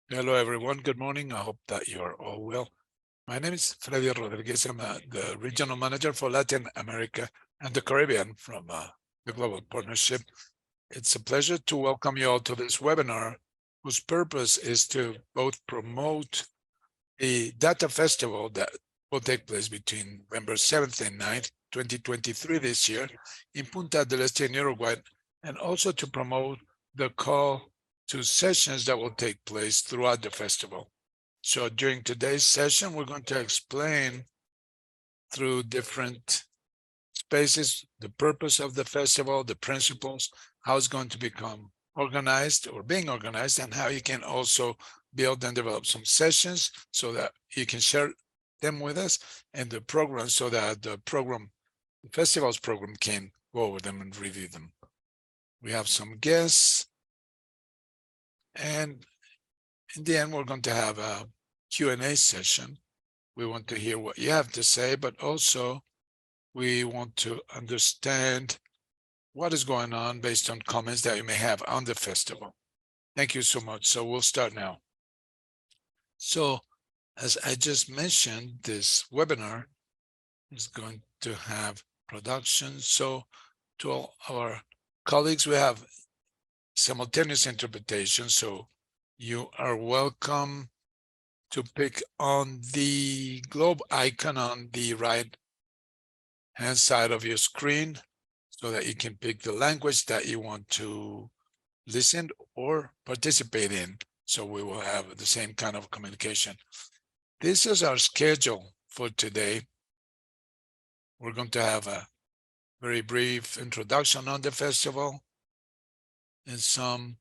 Hello, everyone. Good morning. I hope that you're all well. My name is Freddy Rodriguez. I'm the regional manager for Latin America and the Caribbean from the Global Partnership. It's a pleasure to welcome you all to this webinar, whose purpose is to both promote the Data Festival that will take place between November 7th and 9th, 2023 this year in Punta del Este in Uruguay, and also to promote the call to sessions that will take place throughout the festival. So during today's session, we're going to explain through different spaces the purpose of the festival, the principles, how it's going to become organized or being organized, and how you can also build and develop some sessions so that you can share them with us, and the program so that the festival's program can go over them and review them. We have some guests, and in the end, we're going to have a Q&A session. We want to hear what you have to say, but also we want to understand what is going on based on comments that you may have on the festival. Thank you so much. So we'll start now. So as I just mentioned, this webinar is going to have production. So to all our colleagues, we have simultaneous interpretation. So you are welcome to pick on the globe icon on the right hand side of your screen so that you can pick the language that you want to listen or participate in. So we will have the same kind of communication. This is our schedule for today. We're going to have a very brief introduction on the festival and some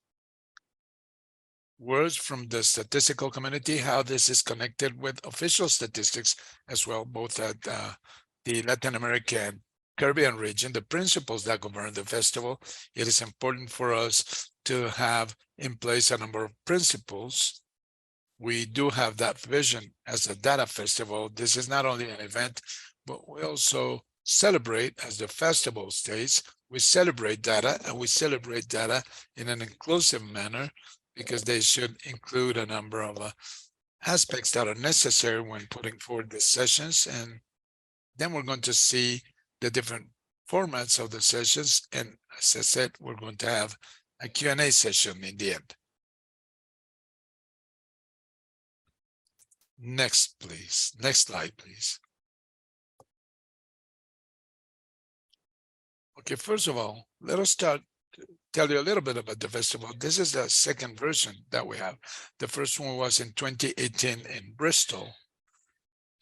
words from the statistical community, how this is connected with official statistics as well, both at the Latin American Caribbean region, the principles that govern the festival. It is important for us to have in place a number of principles. We do have that vision as a data festival. This is not only an event, but we also celebrate, as the festival states, we celebrate data, and we celebrate data in an inclusive manner because they should include a number of aspects that are necessary when putting forward the sessions. And then we're going to see the different formats of the sessions. And as I said, we're going to have a Q&A session in the end. Next, please. Next slide, please. Okay, first of all, let us tell you a little bit about the festival. This is the second version that we have. The first one was in 2018 in Bristol.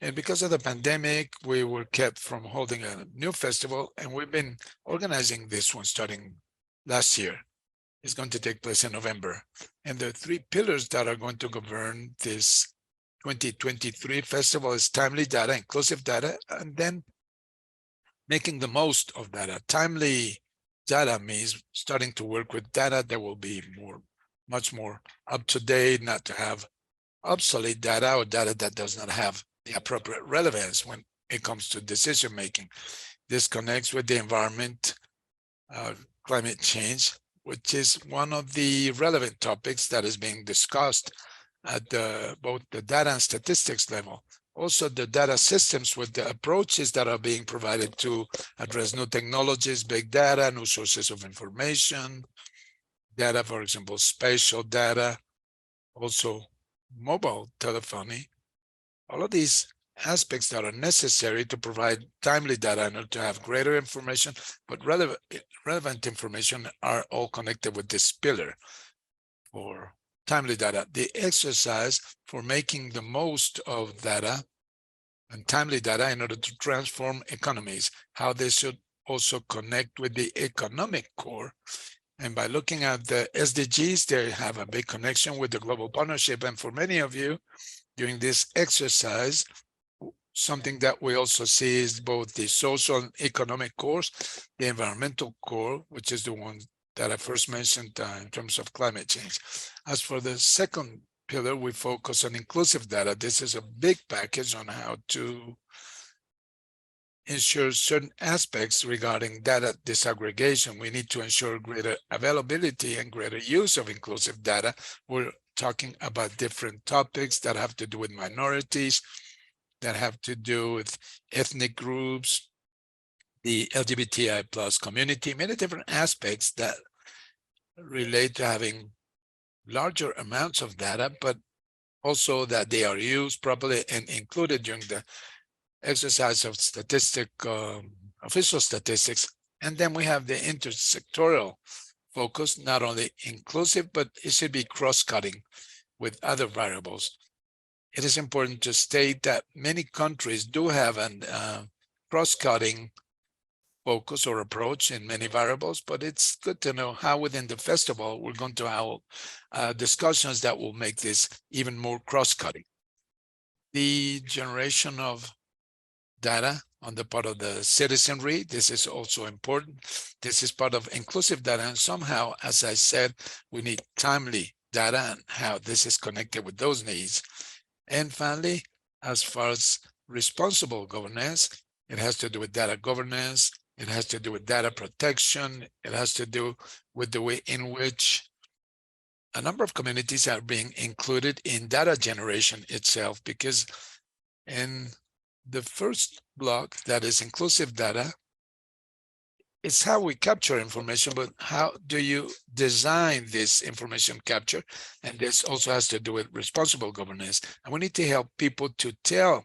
And because of the pandemic, we were kept from holding a new festival, and we've been organizing this one starting last year. It's going to take place in November. And the three pillars that are going to govern this 2023 festival is timely data, inclusive data, and then making the most of data. Timely data means starting to work with data that will be much more up to date, not to have obsolete data or data that does not have the appropriate relevance when it comes to decision making. This connects with the environment, climate change, which is one of the relevant topics that is being discussed at both the data and statistics level. Also, the data systems with the approaches that are being provided to address new technologies, big data, new sources of information, data, for example, spatial data, also mobile telephony. All of these aspects that are necessary to provide timely data in order to have greater information, but relevant information are all connected with this pillar for timely data. The exercise for making the most of data and timely data in order to transform economies, how they should also connect with the economic core. And by looking at the SDGs, they have a big connection with the global partnership. And for many of you, during this exercise, something that we also see is both the social and economic cores, the environmental core, which is the one that I first mentioned in terms of climate change. As for the second pillar, we focus on inclusive data. This is a big package on how to ensure certain aspects regarding data disaggregation. We need to ensure greater availability and greater use of inclusive data. We're talking about different topics that have to do with minorities, that have to do with ethnic groups, the LGBTI plus community, many different aspects that relate to having larger amounts of data, but also that they are used properly and included during the exercise of official statistics. And then we have the intersectoral focus, not only inclusive, but it should be cross-cutting with other variables. It is important to state that many countries do have an cross-cutting focus or approach in many variables, but it's good to know how within the festival we're going to have discussions that will make this even more cross-cutting. The generation of data on the part of the citizenry, this is also important. This is part of inclusive data, and somehow, as I said, we need timely data and how this is connected with those needs. And finally, as far as responsible governance, it has to do with data governance, it has to do with data protection, it has to do with the way in which a number of communities are being included in data generation itself, because in the first block, that is inclusive data, it's how we capture information, but how do you design this information capture? And this also has to do with responsible governance. And we need to help people to tell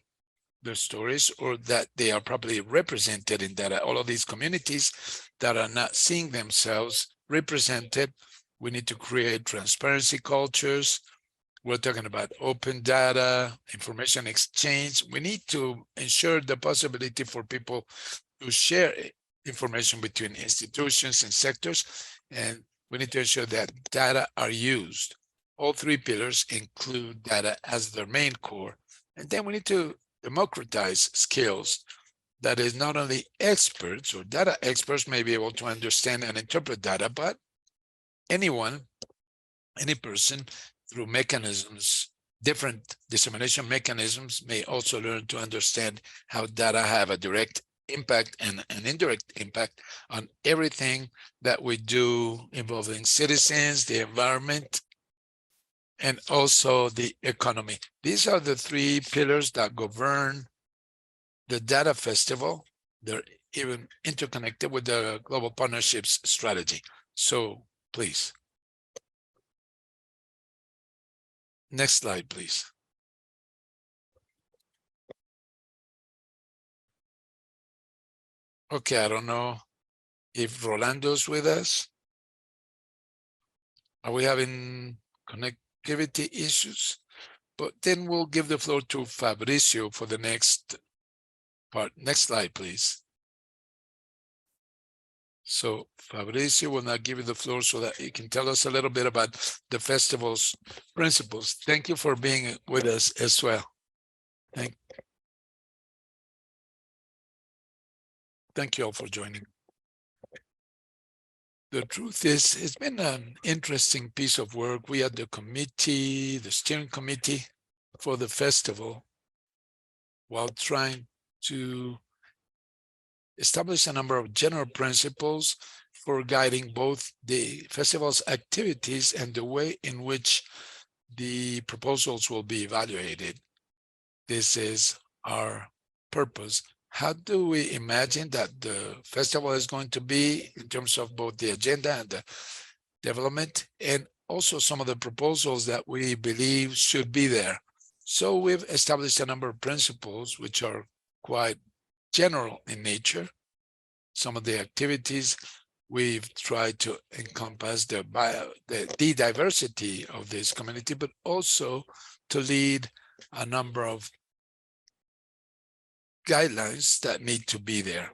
their stories, or that they are properly represented in data. All of these communities that are not seeing themselves represented, we need to create transparency cultures. We're talking about open data, information exchange. We need to ensure the possibility for people to share information between institutions and sectors, and we need to ensure that data are used. All three pillars include data as their main core. And then we need to democratize skills. That is, not only experts or data experts may be able to understand and interpret data, but anyone, any person, through mechanisms, different dissemination mechanisms, may also learn to understand how data have a direct impact and an indirect impact on everything that we do involving citizens, the environment, and also the economy. These are the three pillars that govern the Data Festival. They're even interconnected with the Global Partnerships Strategy. So please. Next slide, please. Okay, I don't know if Rolando's with us. Are we having connectivity issues? But then we'll give the floor to Fabricio for the next part. Next slide, please. So Fabricio will now give you the floor so that you can tell us a little bit about the festival's principles. Thank you for being with us as well. Thank you all for joining. The truth is, it's been an interesting piece of work. We had the committee, the steering committee for the festival, while trying to establish a number of general principles for guiding both the festival's activities and the way in which the proposals will be evaluated. This is our purpose. How do we imagine that the festival is going to be in terms of both the agenda and the development, and also some of the proposals that we believe should be there? So we've established a number of principles which are quite general in nature. Some of the activities we've tried to encompass the diversity of this community, but also to lead a number of guidelines that need to be there,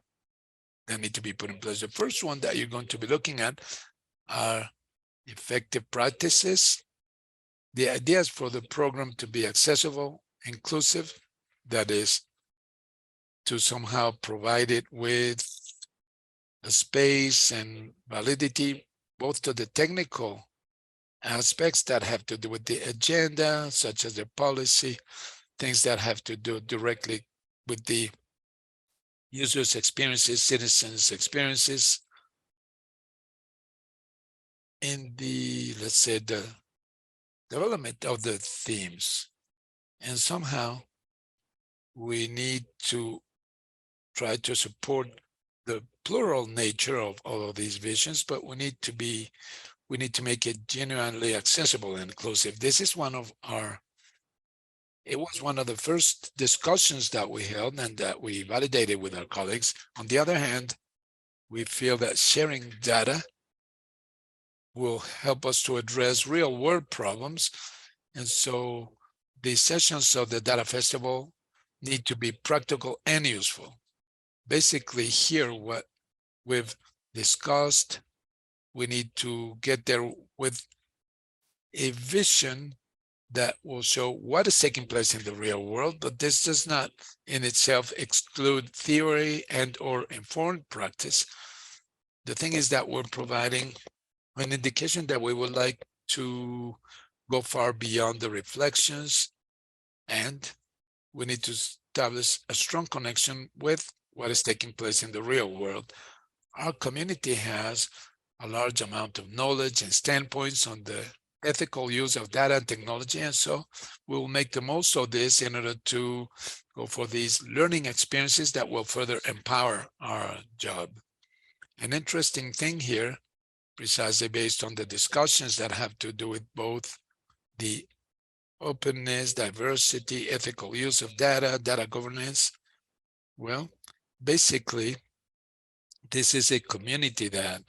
that need to be put in place. The first one that you're going to be looking at are effective practices. The idea is for the program to be accessible, inclusive, that is, to somehow provide it with a space and validity, both to the technical aspects that have to do with the agenda, such as the policy, things that have to do directly with the users' experiences, citizens' experiences, in the, let's say, the development of the themes. And somehow we need to try to support the plural nature of all of these visions, but we need to make it genuinely accessible and inclusive. This is it was one of the first discussions that we held and that we validated with our colleagues. On the other hand, we feel that sharing data will help us to address real world problems. And so the sessions of the Data Festival need to be practical and useful. Basically, here, what we've discussed, we need to get there with a vision that will show what is taking place in the real world, but this does not in itself exclude theory and or informed practice. The thing is that we're providing an indication that we would like to go far beyond the reflections, and we need to establish a strong connection with what is taking place in the real world. Our community has a large amount of knowledge and standpoints on the ethical use of data and technology, and so we will make the most of this in order to go for these learning experiences that will further empower our job. An interesting thing here, precisely based on the discussions that have to do with both the openness, diversity, ethical use of data, data governance. Well, basically, this is a community that,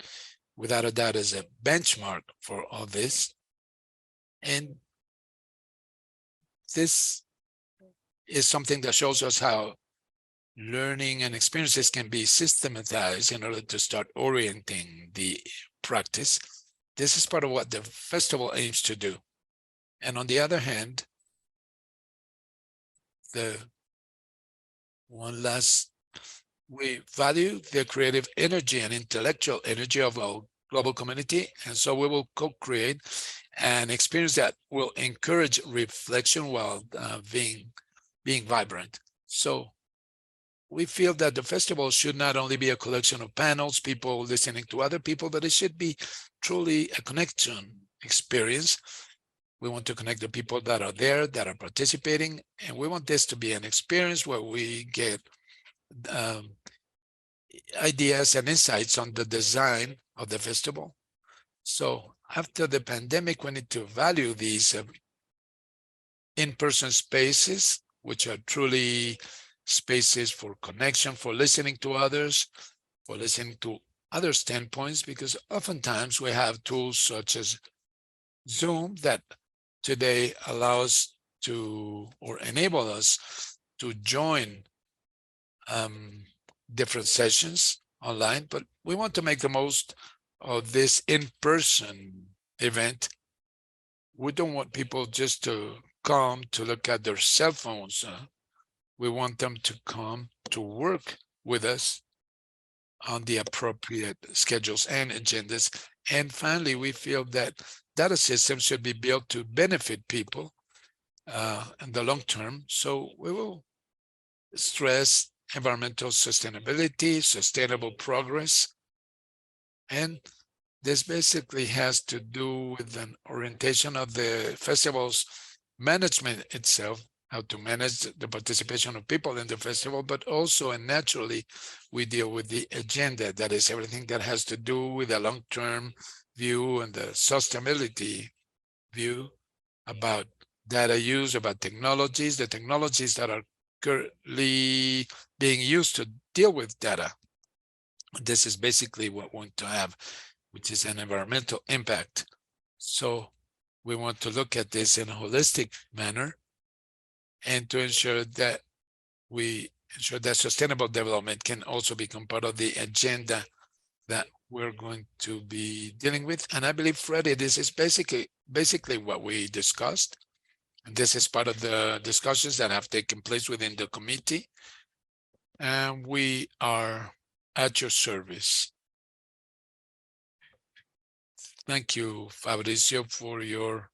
without a doubt, is a benchmark for all this. And this is something that shows us how learning and experiences can be systematized in order to start orienting the practice. This is part of what the festival aims to do. And on the other hand, the one last, we value the creative energy and intellectual energy of our global community. And so we will co-create an experience that will encourage reflection while being vibrant. So we feel that the festival should not only be a collection of panels, people listening to other people, but it should be truly a connection experience. We want to connect the people that are there, that are participating, and we want this to be an experience where we get ideas and insights on the design of the festival. So after the pandemic, we need to value these in-person spaces, which are truly spaces for connection, for listening to others, for listening to other standpoints, because oftentimes we have tools such as Zoom that today allow us to, or enable us to join different sessions online, but we want to make the most of this in-person event. We don't want people just to come to look at their cell phones. We want them to come to work with us on the appropriate schedules and agendas. And finally, we feel that data systems should be built to benefit people in the long term. So we will stress environmental sustainability, sustainable progress. And this basically has to do with an orientation of the festival's management itself, how to manage the participation of people in the festival, but also, and naturally, we deal with the agenda. That is everything that has to do with the long-term view and the sustainability view about data use, about technologies, the technologies that are currently being used to deal with data. This is basically what we want to have, which is an environmental impact. So we want to look at this in a holistic manner and to ensure that we ensure that sustainable development can also become part of the agenda that we're going to be dealing with. And I believe, Freddie, this is basically what we discussed. And this is part of the discussions that have taken place within the committee. And we are at your service. Thank you, Fabricio, for your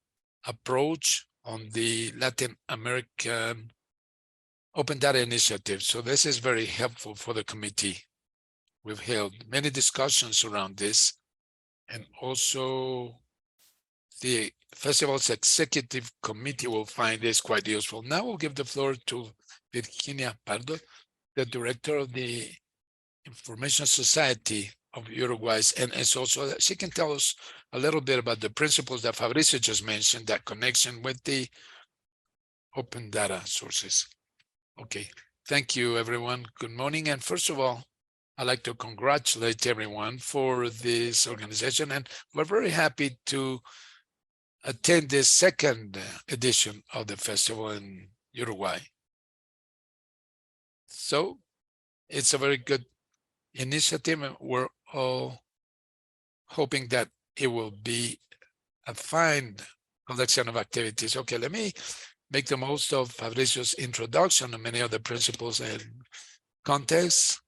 approach on the Latin American Open Data Initiative. So this is very helpful for the committee. We've held many discussions around this, and also the festival's executive committee will find this quite useful. Now we'll give the floor to Virginia Pardo, the director of the Information Society of Uruguay, and it's also that she can tell us a little bit about the principles that Fabricio just mentioned, that connection with the open data sources. Okay, thank you, everyone. Good morning. And first of all, I'd like to congratulate everyone for this organization, and we're very happy to attend this second edition of the festival in Uruguay. So it's a very good initiative, and we're all hoping that it will be a fine collection of activities. Okay, let me make the most of Fabricio's introduction and many other principles and contexts,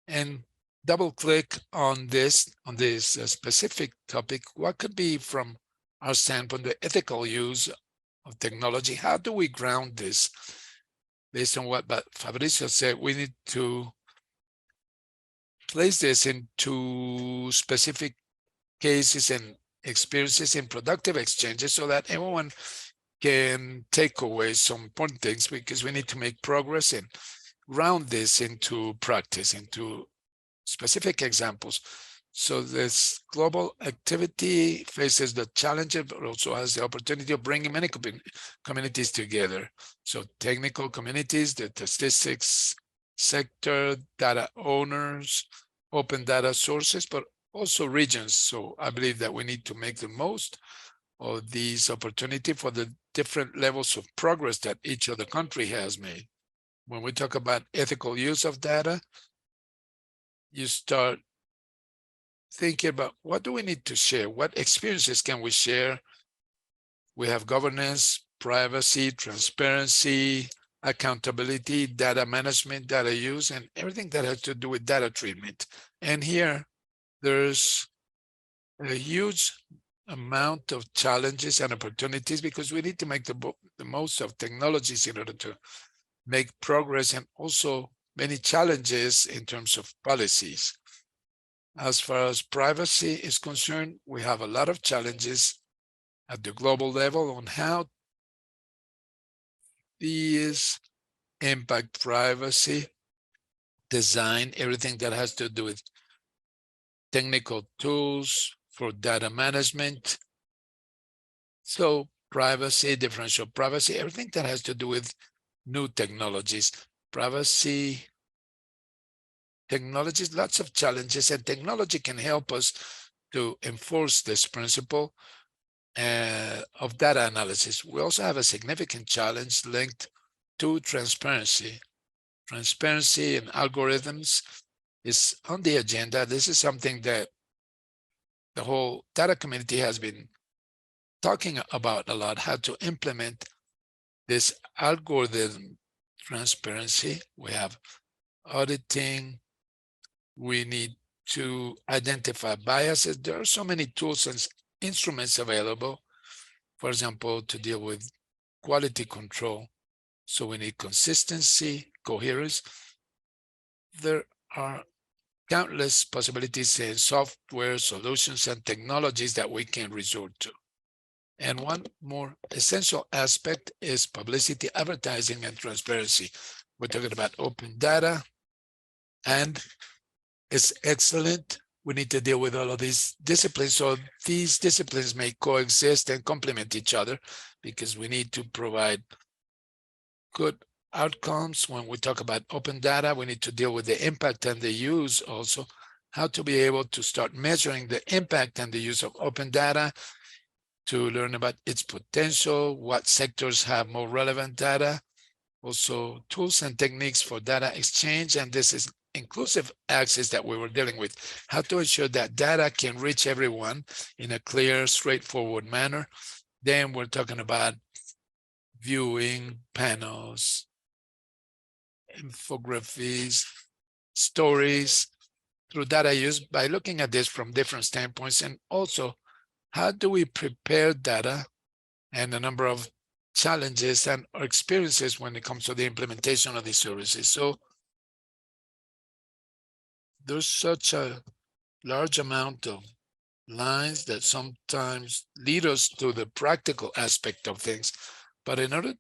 and double click on this specific topic. What could be, from our standpoint, the ethical use of technology? How do we ground this? Based on what Fabricio said, we need to place this into specific cases and experiences in productive exchanges so that everyone can take away some important things, because we need to make progress and round this into practice, into specific examples. So this global activity faces the challenge, but also has the opportunity of bringing many communities together. So technical communities, the statistics sector, data owners, open data sources, but also regions. So I believe that we need to make the most of these opportunity for the different levels of progress that each of the country has made. When we talk about ethical use of data, you start thinking about, what do we need to share? What experiences can we share? We have governance, privacy, transparency, accountability, data management, data use, and everything that has to do with data treatment. And here, there's a huge amount of challenges and opportunities, because we need to make the most of technologies in order to make progress, and also many challenges in terms of policies. As far as privacy is concerned, we have a lot of challenges at the global level on how these impact privacy, design, everything that has to do with technical tools for data management. So privacy, differential privacy, everything that has to do with new technologies, privacy, technologies, lots of challenges, and technology can help us to enforce this principle of data analysis. We also have a significant challenge linked to transparency. Transparency and algorithms is on the agenda. This is something that the whole data community has been talking about a lot, how to implement this algorithm transparency. We have auditing. We need to identify biases. There are so many tools and instruments available, for example, to deal with quality control. So we need consistency, coherence. There are countless possibilities in software solutions and technologies that we can resort to. And one more essential aspect is publicity, advertising, and transparency. We're talking about open data, and it's excellent. We need to deal with all of these disciplines. So these disciplines may coexist and complement each other, because we need to provide good outcomes. When we talk about open data, we need to deal with the impact and the use also, how to be able to start measuring the impact and the use of open data, to learn about its potential, what sectors have more relevant data, also tools and techniques for data exchange. And this is inclusive access that we were dealing with, how to ensure that data can reach everyone in a clear, straightforward manner. Then we're talking about viewing panels, infographies, stories through data use, by looking at this from different standpoints. And also, how do we prepare data, and a number of challenges and experiences when it comes to the implementation of these services. So there's such a large amount of lines that sometimes lead us to the practical aspect of things. But in order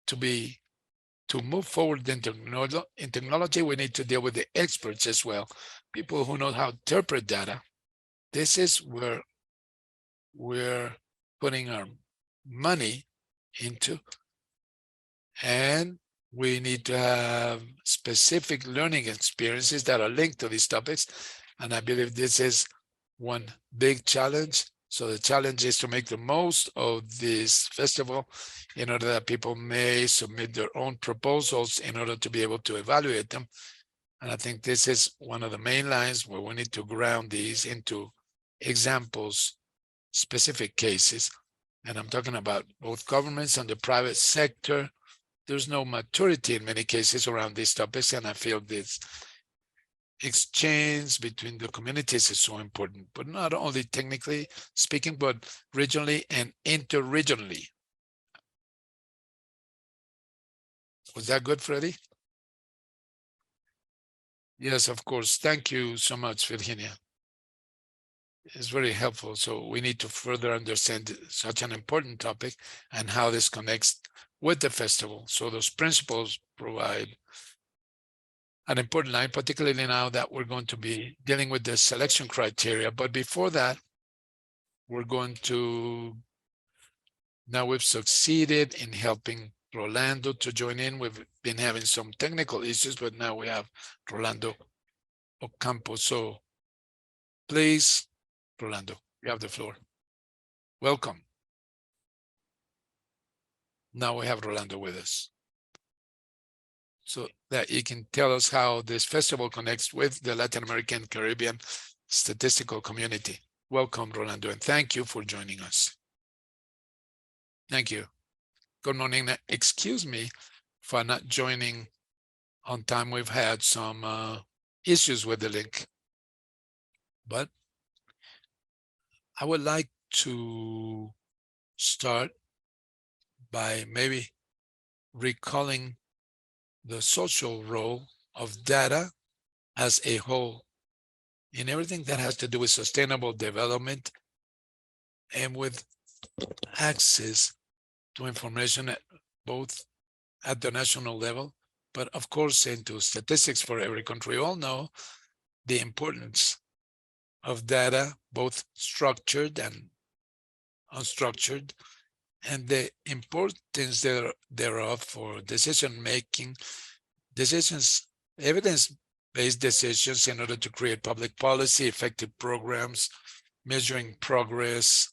to move forward in technology, we need to deal with the experts as well, people who know how to interpret data. This is where we're putting our money into, and we need to have specific learning experiences that are linked to these topics. And I believe this is one big challenge. So the challenge is to make the most of this festival in order that people may submit their own proposals in order to be able to evaluate them. And I think this is one of the main lines where we need to ground these into examples, specific cases. And I'm talking about both governments and the private sector. There's no maturity in many cases around these topics, and I feel this exchange between the communities is so important, but not only technically speaking, but regionally and interregionally. Was that good, Freddie? Yes, of course. Thank you so much, Virginia. It's very helpful. So we need to further understand such an important topic and how this connects with the festival. So those principles provide an important line, particularly now that we're going to be dealing with the selection criteria. But before that, we're going to, now we've succeeded in helping Rolando to join in. We've been having some technical issues, but now we have Rolando Ocampo. So please, Rolando, you have the floor. Welcome. Now we have Rolando with us, so that he can tell us how this festival connects with the Latin American Caribbean statistical community. Welcome, Rolando, and thank you for joining us. Thank you. Good morning. Excuse me for not joining on time. We've had some issues with the link, but I would like to start by maybe recalling the social role of data as a whole in everything that has to do with sustainable development and with access to information both at the national level, but of course into statistics for every country. We all know the importance of data, both structured and unstructured, and the importance thereof for decision making, evidence-based decisions in order to create public policy, effective programs, measuring progress,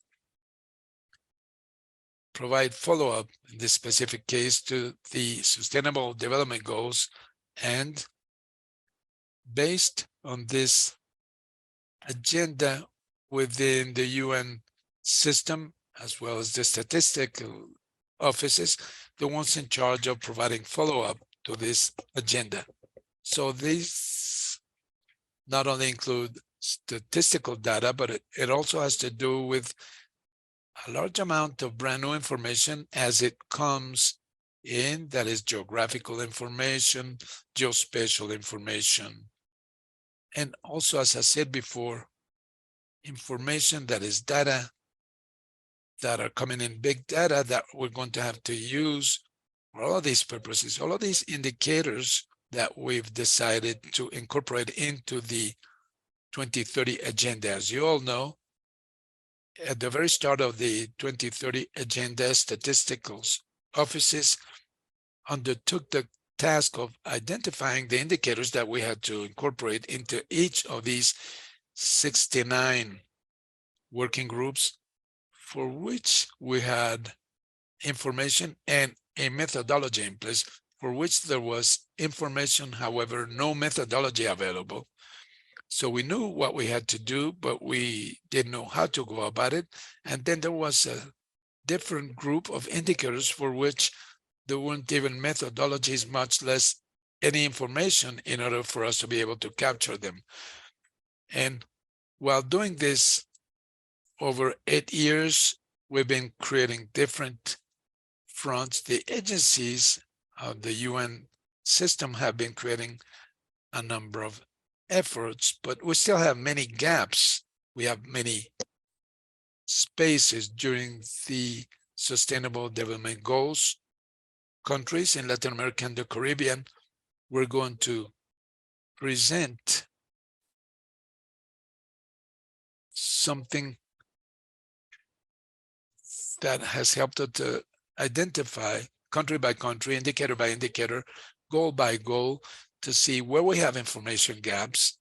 provide follow-up in this specific case to the Sustainable Development Goals, and based on this agenda within the UN system, as well as the statistical offices, the ones in charge of providing follow-up to this agenda. So these not only include statistical data, but it also has to do with a large amount of brand new information as it comes in, that is geographical information, geospatial information, and also, as I said before, information that is data that are coming in, big data that we're going to have to use for all of these purposes, all of these indicators that we've decided to incorporate into the 2030 agenda. As you all know, at the very start of the 2030 agenda, statistical offices undertook the task of identifying the indicators that we had to incorporate into each of these 69 working groups, for which we had information and a methodology in place, for which there was information, however, no methodology available. So we knew what we had to do, but we didn't know how to go about it. And then there was a different group of indicators for which there weren't even methodologies, much less any information in order for us to be able to capture them. And while doing this over 8 years, we've been creating different fronts. The agencies of the UN system have been creating a number of efforts, but we still have many gaps. We have many spaces during the Sustainable Development Goals countries in Latin America and the Caribbean. We're going to present something that has helped us to identify country by country, indicator by indicator, goal by goal, to see where we have information gaps,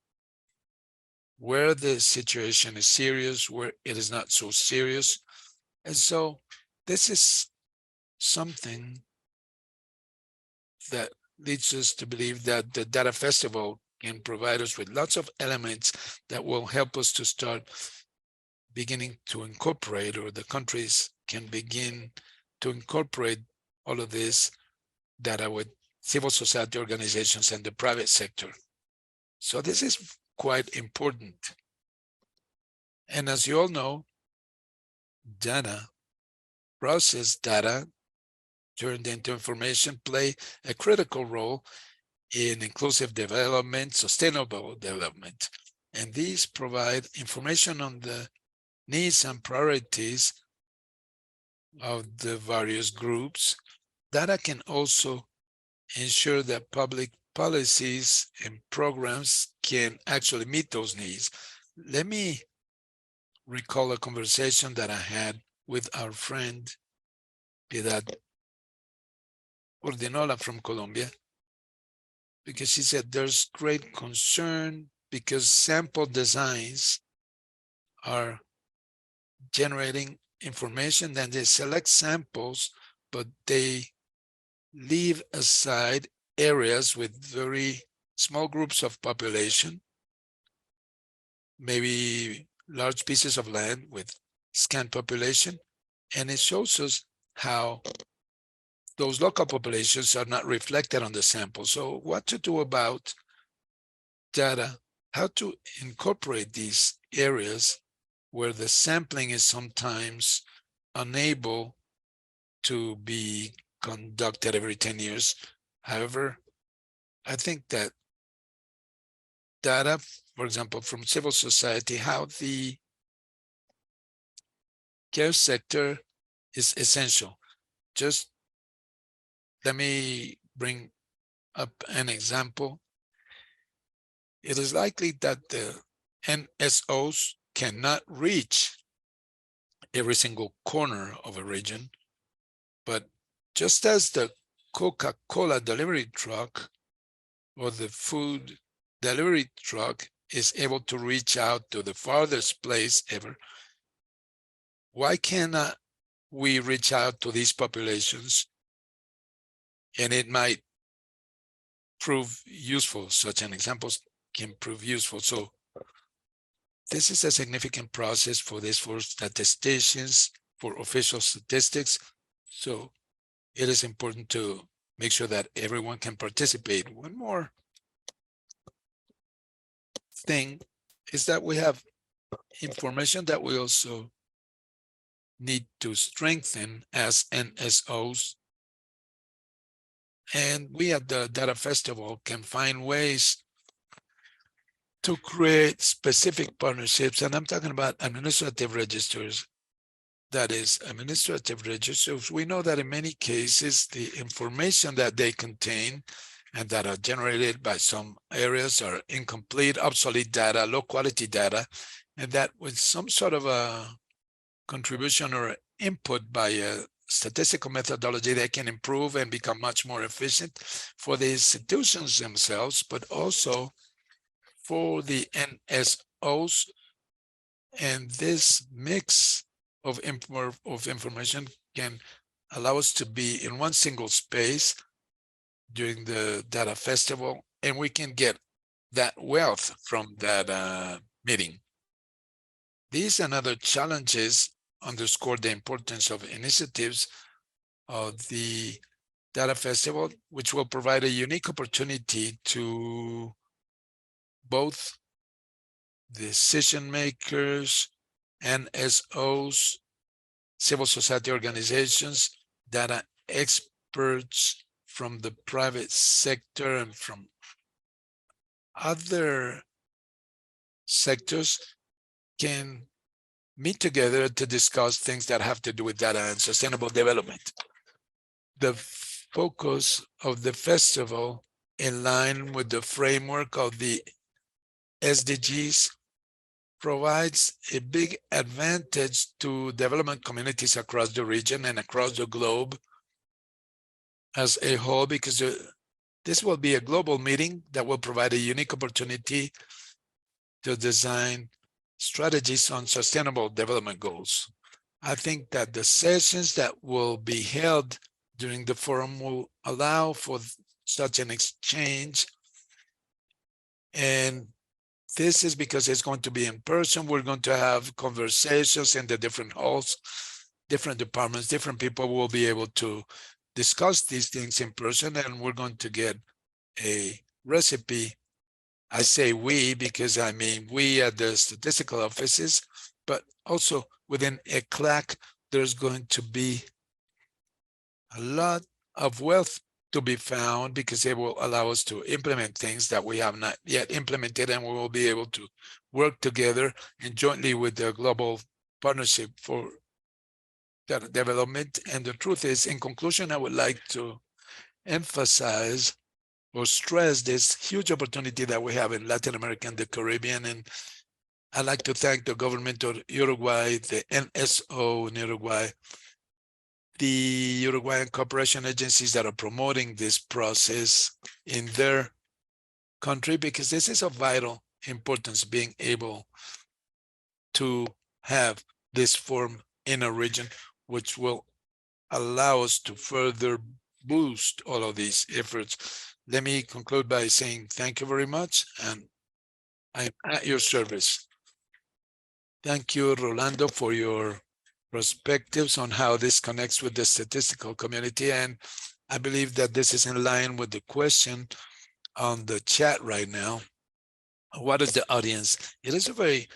where the situation is serious, where it is not so serious. And so this is something that leads us to believe that the Data Festival can provide us with lots of elements that will help us to start beginning to incorporate, or the countries can begin to incorporate all of this data with civil society organizations and the private sector. So this is quite important. And as you all know, data, processed data turned into information, play a critical role in inclusive development, sustainable development. And these provide information on the needs and priorities of the various groups. Data can also ensure that public policies and programs can actually meet those needs. Let me recall a conversation that I had with our friend Piedad Ordinola from Colombia, because she said there's great concern because sample designs are generating information, then they select samples, but they leave aside areas with very small groups of population, maybe large pieces of land with scant population. And it shows us how those local populations are not reflected on the sample. So what to do about data, how to incorporate these areas where the sampling is sometimes unable to be conducted every 10 years. However, I think that data, for example, from civil society, how the care sector is essential. Just let me bring up an example. It is likely that the NSOs cannot reach every single corner of a region, but just as the Coca-Cola delivery truck or the food delivery truck is able to reach out to the farthest place ever, why cannot we reach out to these populations? And it might prove useful. Such an example can prove useful. So this is a significant process for statisticians, for official statistics. So it is important to make sure that everyone can participate. One more thing is that we have information that we also need to strengthen as NSOs. And we at the Data Festival can find ways to create specific partnerships. And I'm talking about administrative registers. That is, administrative registers. We know that in many cases, the information that they contain and that are generated by some areas are incomplete, obsolete data, low quality data, and that with some sort of a contribution or input by a statistical methodology, they can improve and become much more efficient for the institutions themselves, but also for the NSOs. And this mix of information can allow us to be in one single space during the Data Festival, and we can get that wealth from that meeting. These and other challenges underscore the importance of initiatives of the Data Festival, which will provide a unique opportunity to both decision makers, NSOs, civil society organizations, data experts from the private sector and from other sectors can meet together to discuss things that have to do with data and sustainable development. The focus of the festival, in line with the framework of the SDGs, provides a big advantage to development communities across the region and across the globe as a whole, because this will be a global meeting that will provide a unique opportunity to design strategies on sustainable development goals. I think that the sessions that will be held during the forum will allow for such an exchange. And this is because it's going to be in person. We're going to have conversations in the different halls, different departments, different people will be able to discuss these things in person, and we're going to get a recipe. I say we because I mean we at the statistical offices, but also within ECLAC, there's going to be a lot of wealth to be found, because it will allow us to implement things that we have not yet implemented, and we will be able to work together and jointly with the Global Partnership for Data Development. And the truth is, in conclusion, I would like to emphasize or stress this huge opportunity that we have in Latin America and the Caribbean. And I'd like to thank the government of Uruguay, the NSO in Uruguay, the Uruguayan cooperation agencies that are promoting this process in their country, because this is of vital importance, being able to have this forum in a region, which will allow us to further boost all of these efforts. Let me conclude by saying thank you very much, and I'm at your service. Thank you, Rolando, for your perspectives on how this connects with the statistical community. And I believe that this is in line with the question on the chat right now. What is the audience? It is a very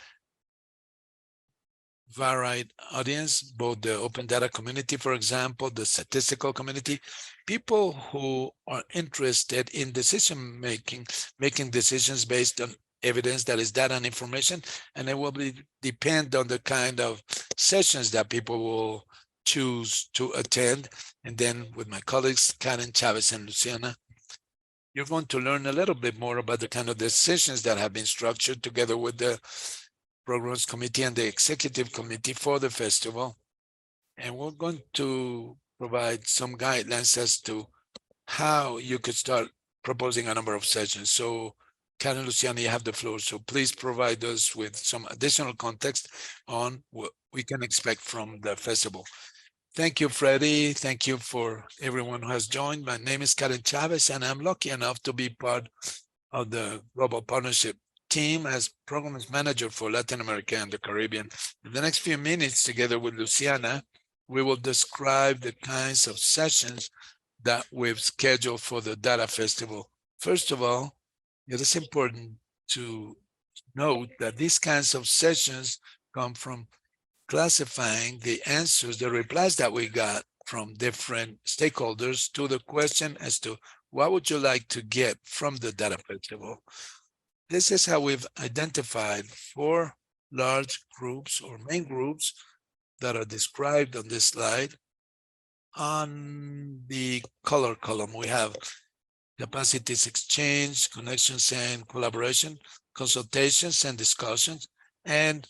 varied audience, both the open data community, for example, the statistical community, people who are interested in decision making, making decisions based on evidence that is data and information, and it will depend on the kind of sessions that people will choose to attend. And then with my colleagues, Karen Chavez and Luciana, you're going to learn a little bit more about the kind of decisions that have been structured together with the Programs Committee and the Executive Committee for the festival. And we're going to provide some guidelines as to how you could start proposing a number of sessions. So Karen, Luciana, you have the floor. So please provide us with some additional context on what we can expect from the festival. Thank you, Freddie. Thank you for everyone who has joined. My name is Karen Chavez, and I'm lucky enough to be part of the Global Partnership team as Programs Manager for Latin America and the Caribbean. In the next few minutes, together with Luciana, we will describe the kinds of sessions that we've scheduled for the Data Festival. First of all, it is important to note that these kinds of sessions come from classifying the answers, the replies that we got from different stakeholders to the question as to what would you like to get from the Data Festival. This is how we've identified 4 large groups or main groups that are described on this slide. On the color column, we have capacities exchange, connections and collaboration, consultations and discussions, and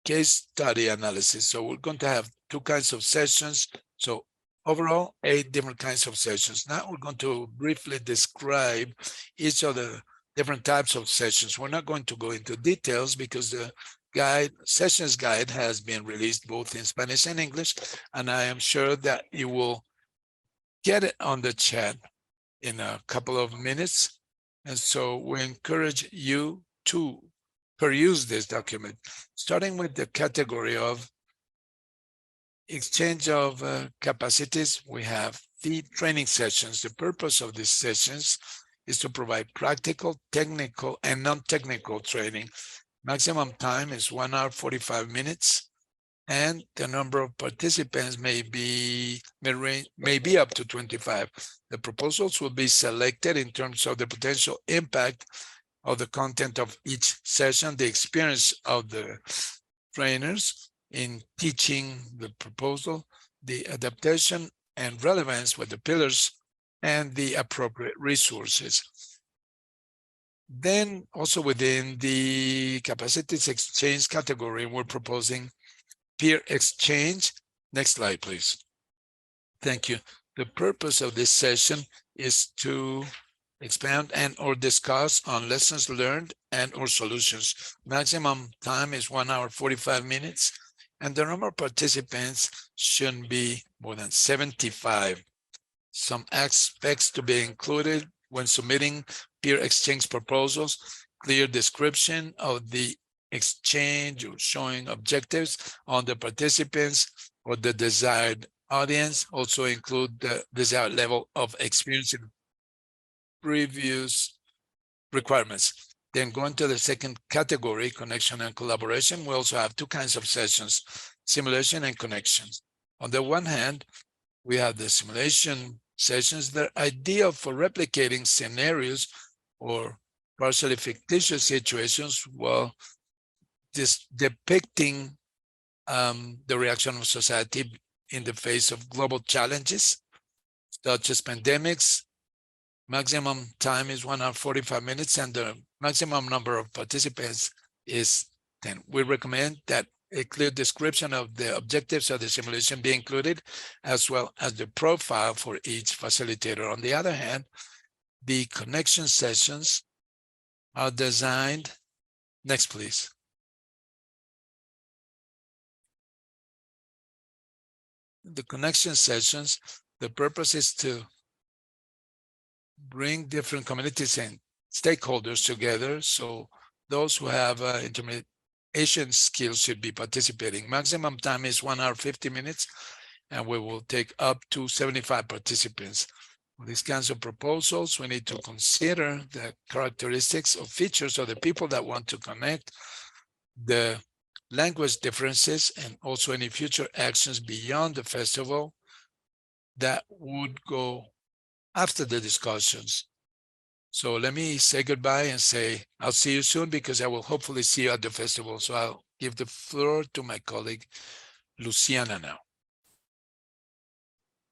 case study analysis. So we're going to have 2 kinds of sessions. So overall, 8 different kinds of sessions. Now we're going to briefly describe each of the different types of sessions. We're not going to go into details because the sessions guide has been released both in Spanish and English, and I am sure that you will get it on the chat in a couple of minutes. And so we encourage you to peruse this document, starting with the category of exchange of capacities. We have the training sessions. The purpose of these sessions is to provide practical, technical, and non-technical training. Maximum time is 1 hour, 45 minutes, and the number of participants may be up to 25. The proposals will be selected in terms of the potential impact of the content of each session, the experience of the trainers in teaching the proposal, the adaptation and relevance with the pillars, and the appropriate resources. Then also within the capacities exchange category, we're proposing peer exchange. Next slide, please. Thank you. The purpose of this session is to expand and or discuss on lessons learned and or solutions. Maximum time is 1 hour 45 minutes, and the number of participants shouldn't be more than 75. Some aspects to be included when submitting peer exchange proposals: clear description of the exchange or showing objectives on the participants or the desired audience. Also include the desired level of experience in previous requirements. Then going to the second category, connection and collaboration, we also have two kinds of sessions: simulation and connections. On the one hand, we have the simulation sessions that are ideal for replicating scenarios or partially fictitious situations while depicting the reaction of society in the face of global challenges, such as pandemics. Maximum time is 1 hour 45 minutes, and the maximum number of participants is 10. We recommend that a clear description of the objectives of the simulation be included, as well as the profile for each facilitator. On the other hand, the connection sessions are designed. Next, please. The connection sessions, the purpose is to bring different communities and stakeholders together. So those who have intermediation skills should be participating. Maximum time is 1 hour 50 minutes, and we will take up to 75 participants. For these kinds of proposals, we need to consider the characteristics or features of the people that want to connect, the language differences, and also any future actions beyond the festival that would go after the discussions. So let me say goodbye and say I'll see you soon, because I will hopefully see you at the festival. So I'll give the floor to my colleague, Luciana, now.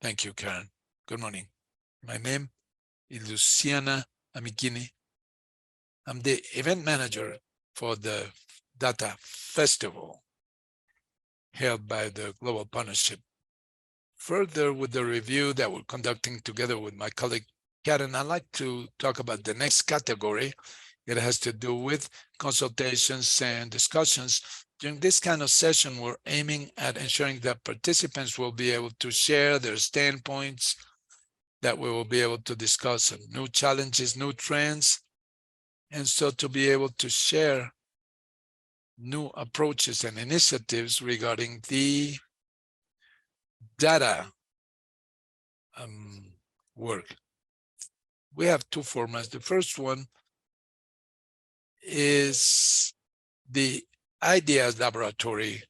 Thank you, Karen. Good morning. My name is Luciana Amikini. I'm the event manager for the Data Festival held by the Global Partnership. Further, with the review that we're conducting together with my colleague Karen, I'd like to talk about the next category. It has to do with consultations and discussions. During this kind of session, we're aiming at ensuring that participants will be able to share their standpoints, that we will be able to discuss new challenges, new trends, and so to be able to share new approaches and initiatives regarding the data work. We have two formats. The first one is the Ideas Laboratory.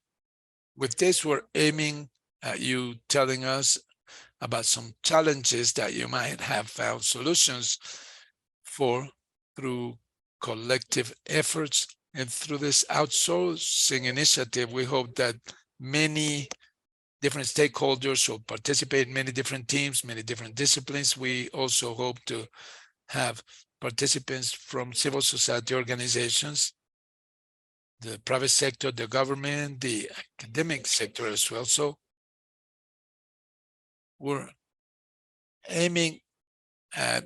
With this, we're aiming at you telling us about some challenges that you might have found solutions for through collective efforts. And through this outsourcing initiative, we hope that many different stakeholders will participate, many different teams, many different disciplines. We also hope to have participants from civil society organizations, the private sector, the government, the academic sector as well. So we're aiming at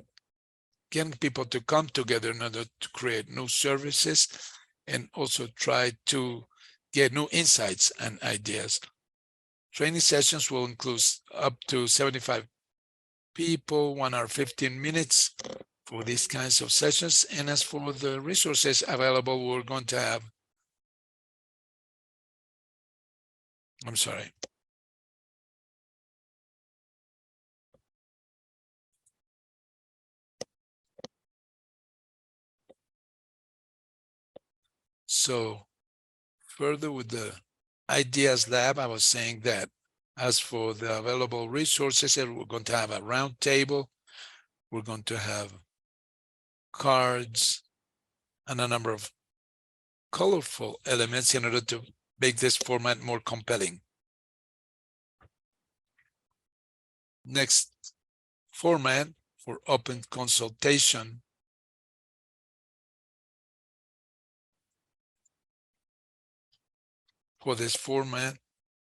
getting people to come together in order to create new services and also try to get new insights and ideas. Training sessions will include up to 75 people, 1 hour 15 minutes for these kinds of sessions. And as for the resources available, we're going to have, I'm sorry. So further with the Ideas Lab, I was saying that as for the available resources, we're going to have a round table. We're going to have cards and a number of colorful elements in order to make this format more compelling. Next format for open consultation. For this format,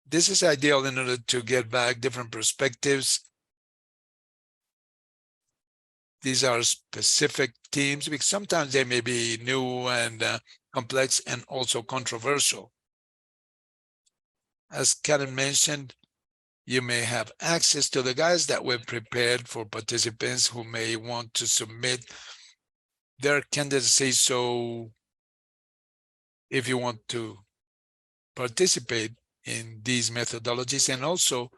this is ideal in order to get back different perspectives. These are specific themes because sometimes they may be new and complex and also controversial. As Karen mentioned, you may have access to the guides that we've prepared for participants who may want to submit their candidacy. So if you want to participate in these methodologies, and also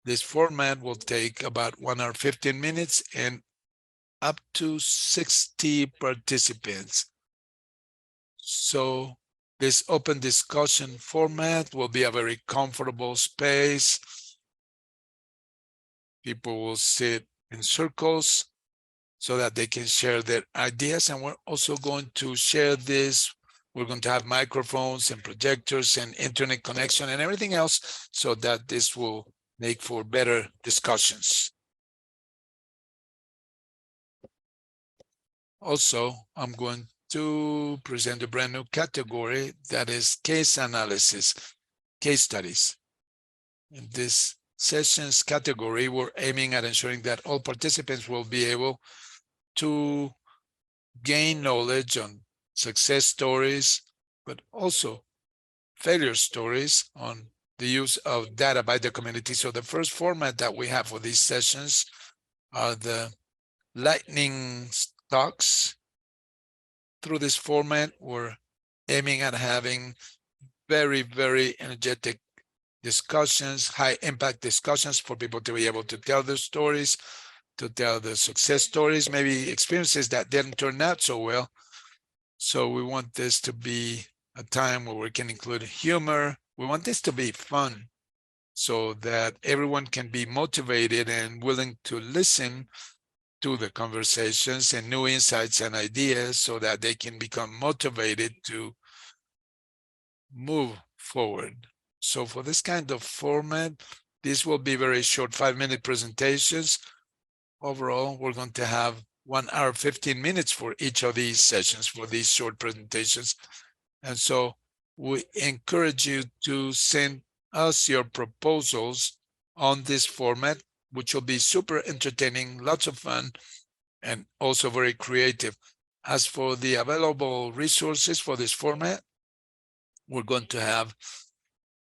this format will take about 1 hour, 15 minutes and up to 60 participants. So this open discussion format will be a very comfortable space. People will sit in circles so that they can share their ideas. And we're also going to share this. We're going to have microphones and projectors and internet connection and everything else so that this will make for better discussions. Also, I'm going to present a brand new category that is case analysis, case studies. In this sessions category, we're aiming at ensuring that all participants will be able to gain knowledge on success stories, but also failure stories on the use of data by the community. So the first format that we have for these sessions are the lightning talks. Through this format, we're aiming at having very, very energetic discussions, high impact discussions for people to be able to tell their stories, to tell the success stories, maybe experiences that didn't turn out so well. So we want this to be a time where we can include humor. We want this to be fun so that everyone can be motivated and willing to listen to the conversations and new insights and ideas so that they can become motivated to move forward. So for this kind of format, this will be very short 5-minute presentations. Overall, we're going to have 1 hour, 15 minutes for each of these sessions for these short presentations. And so we encourage you to send us your proposals on this format, which will be super entertaining, lots of fun, and also very creative. As for the available resources for this format, we're going to have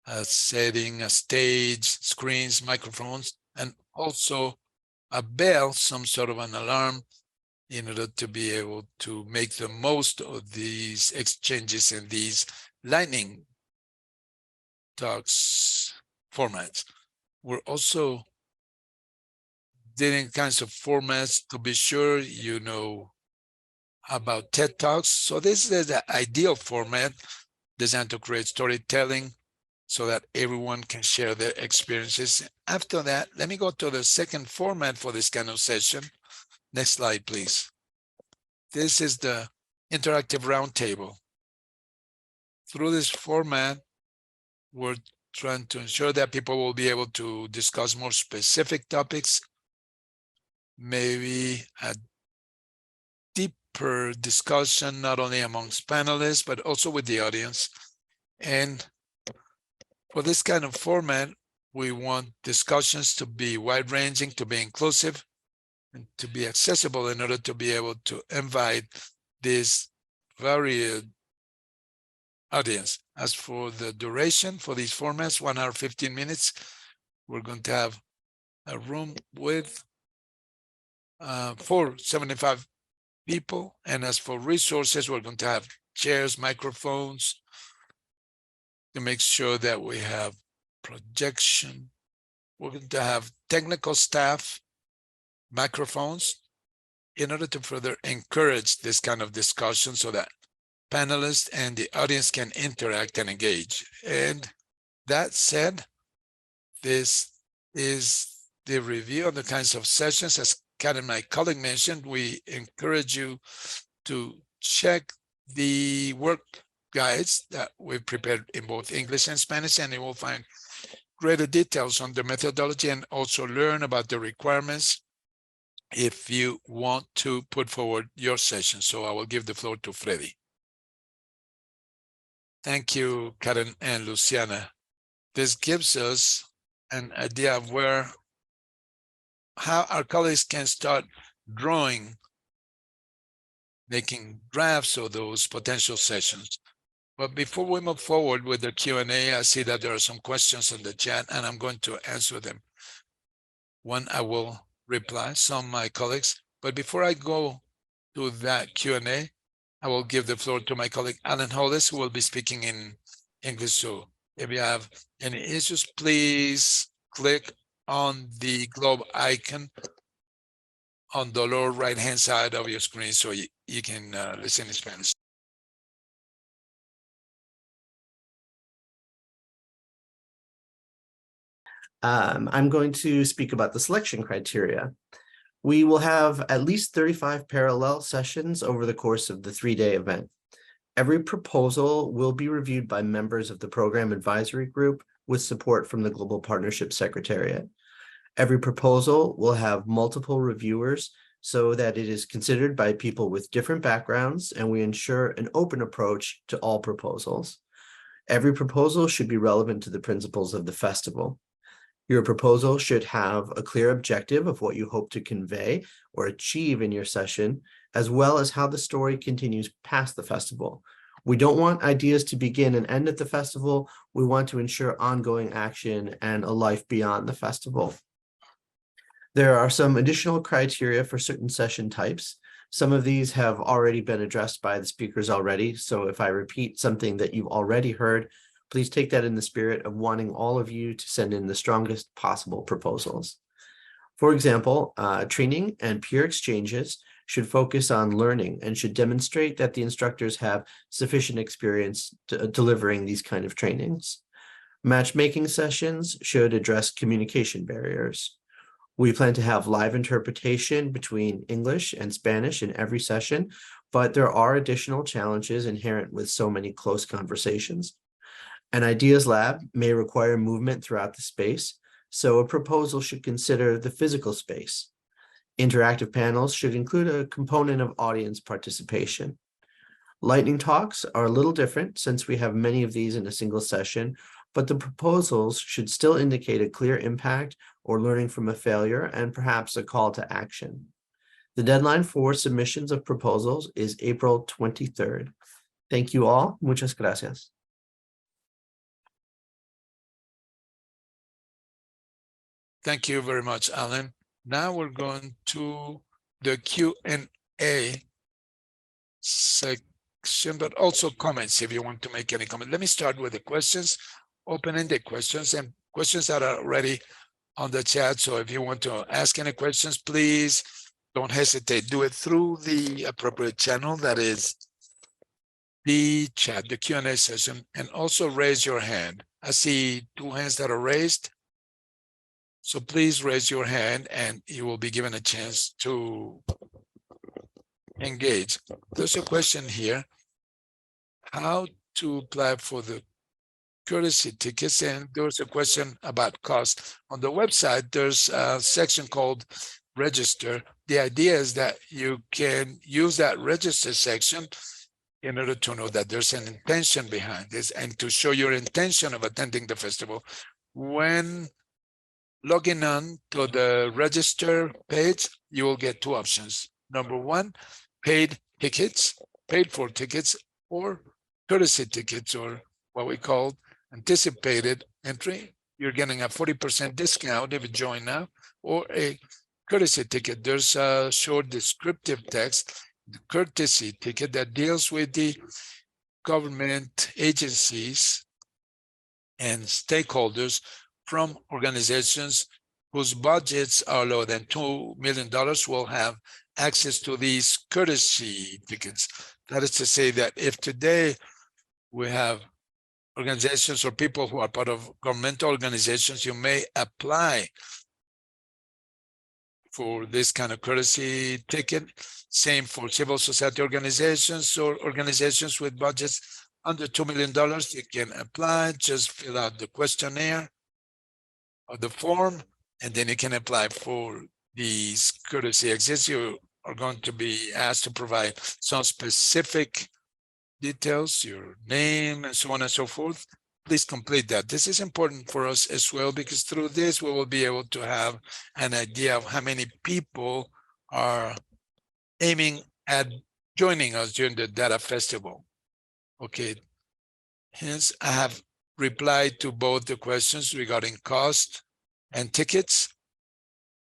a setting, a stage, screens, microphones, and also a bell, some sort of an alarm, in order to be able to make the most of these exchanges and these lightning talks formats. We're also doing kinds of formats to be sure you know about TED Talks. So this is the ideal format designed to create storytelling so that everyone can share their experiences. After that, let me go to the second format for this kind of session. Next slide, please. This is the interactive roundtable. Through this format, we're trying to ensure that people will be able to discuss more specific topics, maybe a deeper discussion, not only amongst panelists, but also with the audience. And for this kind of format, we want discussions to be wide-ranging, to be inclusive, and to be accessible in order to be able to invite this varied audience. As for the duration for these formats, 1 hour, 15 minutes, we're going to have a room with 475 people. And as for resources, we're going to have chairs, microphones, to make sure that we have projection. We're going to have technical staff, microphones, in order to further encourage this kind of discussion so that panelists and the audience can interact and engage. And that said, this is the review of the kinds of sessions. As Karen, my colleague, mentioned, we encourage you to check the work guides that we've prepared in both English and Spanish, and you will find greater details on the methodology and also learn about the requirements if you want to put forward your session. So I will give the floor to Freddy. Thank you, Karen and Luciana. This gives us an idea of how our colleagues can start drawing, making drafts of those potential sessions. But before we move forward with the Q&A, I see that there are some questions in the chat, and I'm going to answer them. One, I will reply, some of my colleagues. But before I go to that Q&A, I will give the floor to my colleague, Alan Hollis, who will be speaking in English. So if you have any issues, please click on the globe icon on the lower right-hand side of your screen so you can listen in Spanish. I'm going to speak about the selection criteria. We will have at least 35 parallel sessions over the course of the 3-day event. Every proposal will be reviewed by members of the Program Advisory Group with support from the Global Partnership Secretariat. Every proposal will have multiple reviewers so that it is considered by people with different backgrounds, and we ensure an open approach to all proposals. Every proposal should be relevant to the principles of the festival. Your proposal should have a clear objective of what you hope to convey or achieve in your session, as well as how the story continues past the festival. We don't want ideas to begin and end at the festival. We want to ensure ongoing action and a life beyond the festival. There are some additional criteria for certain session types. Some of these have already been addressed by the speakers already. So if I repeat something that you've already heard, please take that in the spirit of wanting all of you to send in the strongest possible proposals. For example, training and peer exchanges should focus on learning and should demonstrate that the instructors have sufficient experience delivering these kind of trainings. Matchmaking sessions should address communication barriers. We plan to have live interpretation between English and Spanish in every session, but there are additional challenges inherent with so many close conversations. An ideas lab may require movement throughout the space, so a proposal should consider the physical space. Interactive panels should include a component of audience participation. Lightning talks are a little different since we have many of these in a single session, but the proposals should still indicate a clear impact or learning from a failure and perhaps a call to action. The deadline for submissions of proposals is April 23rd. Thank you all. Muchas gracias. Thank you very much, Alan. Now we're going to the Q&A section, but also comments if you want to make any comment. Let me start with the questions, open-ended questions, and questions that are already on the chat. So if you want to ask any questions, please don't hesitate. Do it through the appropriate channel, that is the chat, the Q&A session, and also raise your hand. I see 2 hands that are raised. So please raise your hand and you will be given a chance to engage. There's a question here, how to apply for the courtesy tickets, and there's a question about cost. On the website, there's a section called register. The idea is that you can use that register section in order to know that there's an intention behind this and to show your intention of attending the festival. When logging on to the register page, you will get 2 options. Number 1, paid for tickets, or courtesy tickets, or what we call anticipated entry. You're getting a 40% discount if you join now, or a courtesy ticket. There's a short descriptive text, the courtesy ticket, that deals with the government agencies and stakeholders from organizations whose budgets are lower than $2 million will have access to these courtesy tickets. That is to say that if today we have organizations or people who are part of governmental organizations, you may apply for this kind of courtesy ticket. Same for civil society organizations or organizations with budgets under $2 million. You can apply, just fill out the questionnaire or the form, and then you can apply for these courtesy exits. You are going to be asked to provide some specific details, your name, and so on and so forth. Please complete that. This is important for us as well, because through this, we will be able to have an idea of how many people are aiming at joining us during the data festival. Okay. Hence, I have replied to both the questions regarding cost and tickets.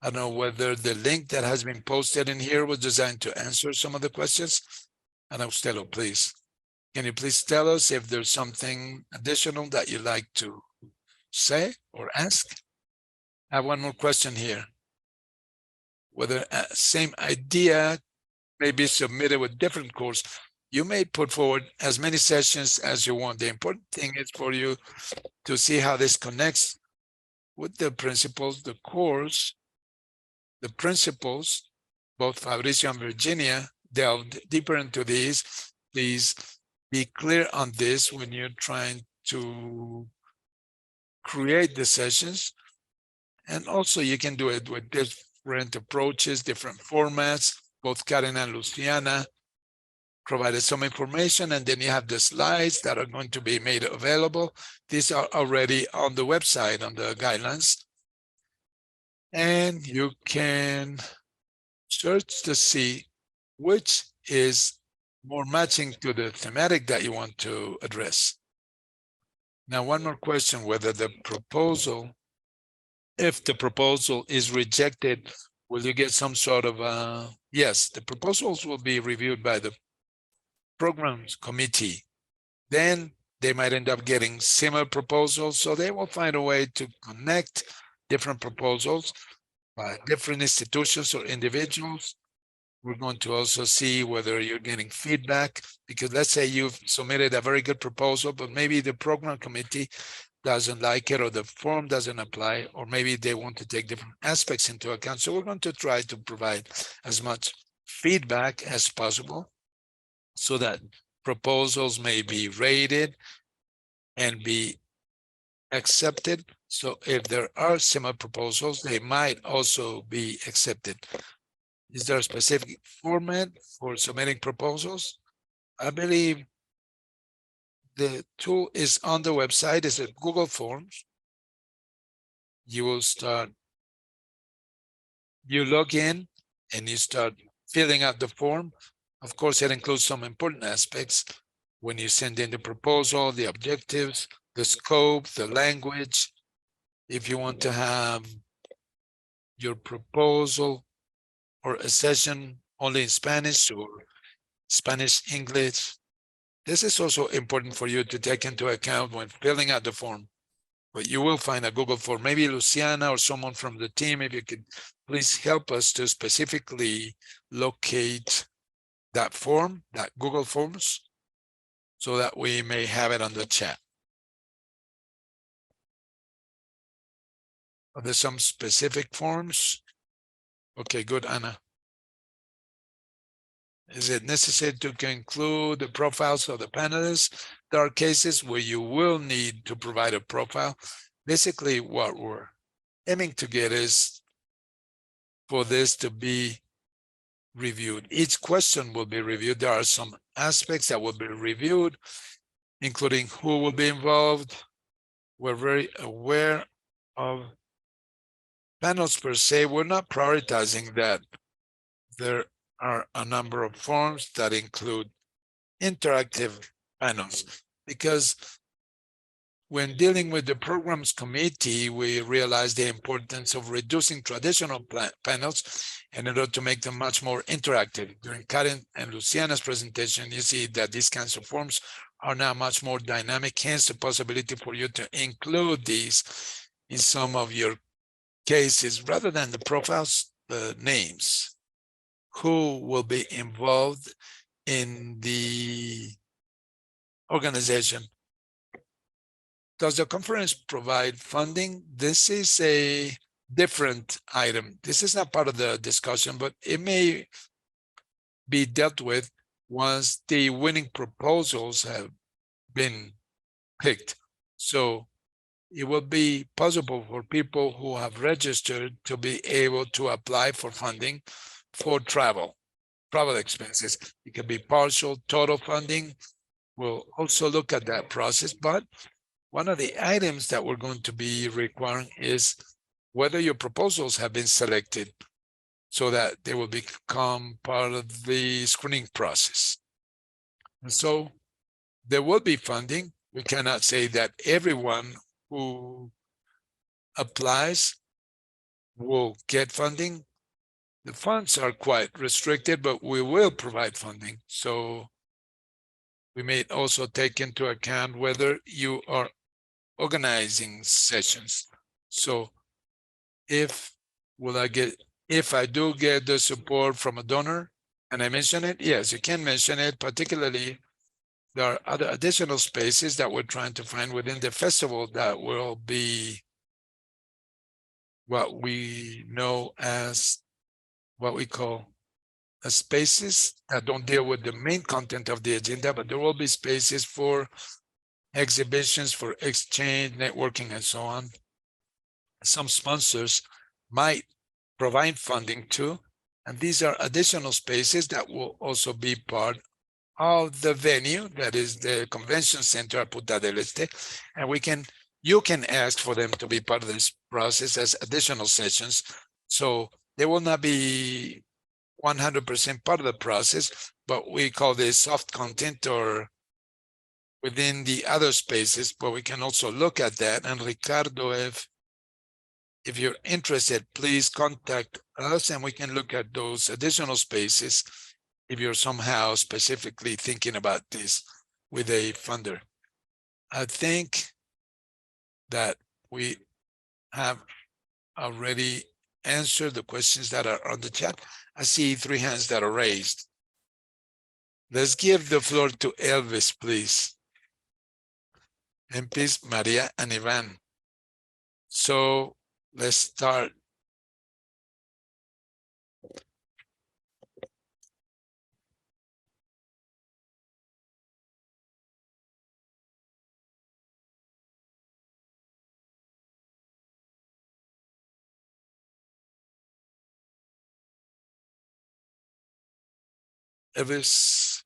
I don't know whether the link that has been posted in here was designed to answer some of the questions. And Austelo, please. Can you please tell us if there's something additional that you'd like to say or ask? I have one more question here. Whether same idea may be submitted with different course. You may put forward as many sessions as you want. The important thing is for you to see how this connects with the principles, the course, the principles. Both Fabricio and Virginia delved deeper into these. Please be clear on this when you're trying to create the sessions. And also you can do it with different approaches, different formats. Both Karen and Luciana provided some information, and then you have the slides that are going to be made available. These are already on the website, on the guidelines. And you can search to see which is more matching to the thematic that you want to address. Now, one more question, whether the proposal, if the proposal is rejected, will you get some sort of yes, the proposals will be reviewed by the programs committee. Then they might end up getting similar proposals, so they will find a way to connect different proposals by different institutions or individuals. We're going to also see whether you're getting feedback, because let's say you've submitted a very good proposal, but maybe the program committee doesn't like it, or the form doesn't apply, or maybe they want to take different aspects into account. So we're going to try to provide as much feedback as possible so that proposals may be rated and be accepted. So if there are similar proposals, they might also be accepted. Is there a specific format for submitting proposals? I believe the tool is on the website. It's a Google Forms. You log in and you start filling out the form. Of course, it includes some important aspects when you send in the proposal, the objectives, the scope, the language. If you want to have your proposal or a session only in Spanish or Spanish, English, this is also important for you to take into account when filling out the form. But you will find a Google form. Maybe Luciana or someone from the team, if you could please help us to specifically locate that form, that Google Forms, so that we may have it on the chat. Are there some specific forms? Okay, good, Anna. Is it necessary to include the profiles of the panelists? There are cases where you will need to provide a profile. Basically, what we're aiming to get is for this to be reviewed. Each question will be reviewed. There are some aspects that will be reviewed, including who will be involved. We're very aware of panels per se. We're not prioritizing that. There are a number of forms that include interactive panels, because when dealing with the programs committee, we realized the importance of reducing traditional panels in order to make them much more interactive. During Karen and Luciana's presentation, you see that these kinds of forms are now much more dynamic, hence the possibility for you to include these in some of your cases rather than the profiles, the names, who will be involved in the organization. Does the conference provide funding? This is a different item. This is not part of the discussion, but it may be dealt with once the winning proposals have been picked. So it will be possible for people who have registered to be able to apply for funding for travel expenses. It can be partial, total funding. We'll also look at that process, but one of the items that we're going to be requiring is whether your proposals have been selected so that they will become part of the screening process. And so there will be funding. We cannot say that everyone who applies will get funding. The funds are quite restricted, but we will provide funding. So we may also take into account whether you are organizing sessions. So if I do get the support from a donor, and I mention it, yes, you can mention it, particularly there are other additional spaces that we're trying to find within the festival that will be what we know as what we call spaces that don't deal with the main content of the agenda, but there will be spaces for exhibitions, for exchange, networking, and so on. Some sponsors might provide funding too, and these are additional spaces that will also be part of the venue, that is the convention center at Punta del Este, and you can ask for them to be part of this process as additional sessions. So they will not be 100% part of the process, but we call this soft content or within the other spaces, but we can also look at that. And Ricardo, if you're interested, please contact us and we can look at those additional spaces if you're somehow specifically thinking about this with a funder. I think that we have already answered the questions that are on the chat. I see 3 hands that are raised. Let's give the floor to Elvis, please. And please, Maria and Ivan. So let's start. Elvis,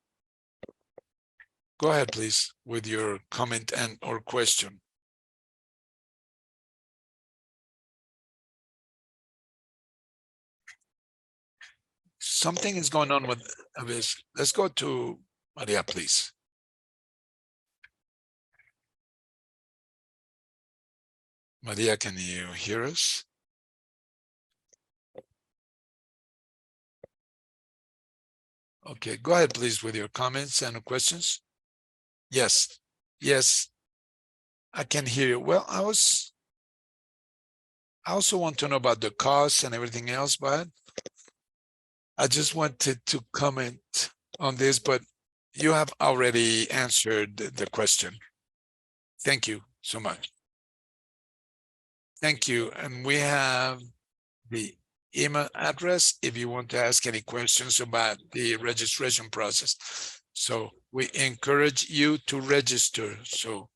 go ahead, please, with your comment and or question. Something is going on with Elvis. Let's go to Maria, please. Maria, can you hear us? Okay, go ahead, please, with your comments and questions. Yes, yes, I can hear you. Well, I also want to know about the costs and everything else, but I just wanted to comment on this, but you have already answered the question. Thank you so much. Thank you. And we have the email address if you want to ask any questions about the registration process. So we encourage you to register. So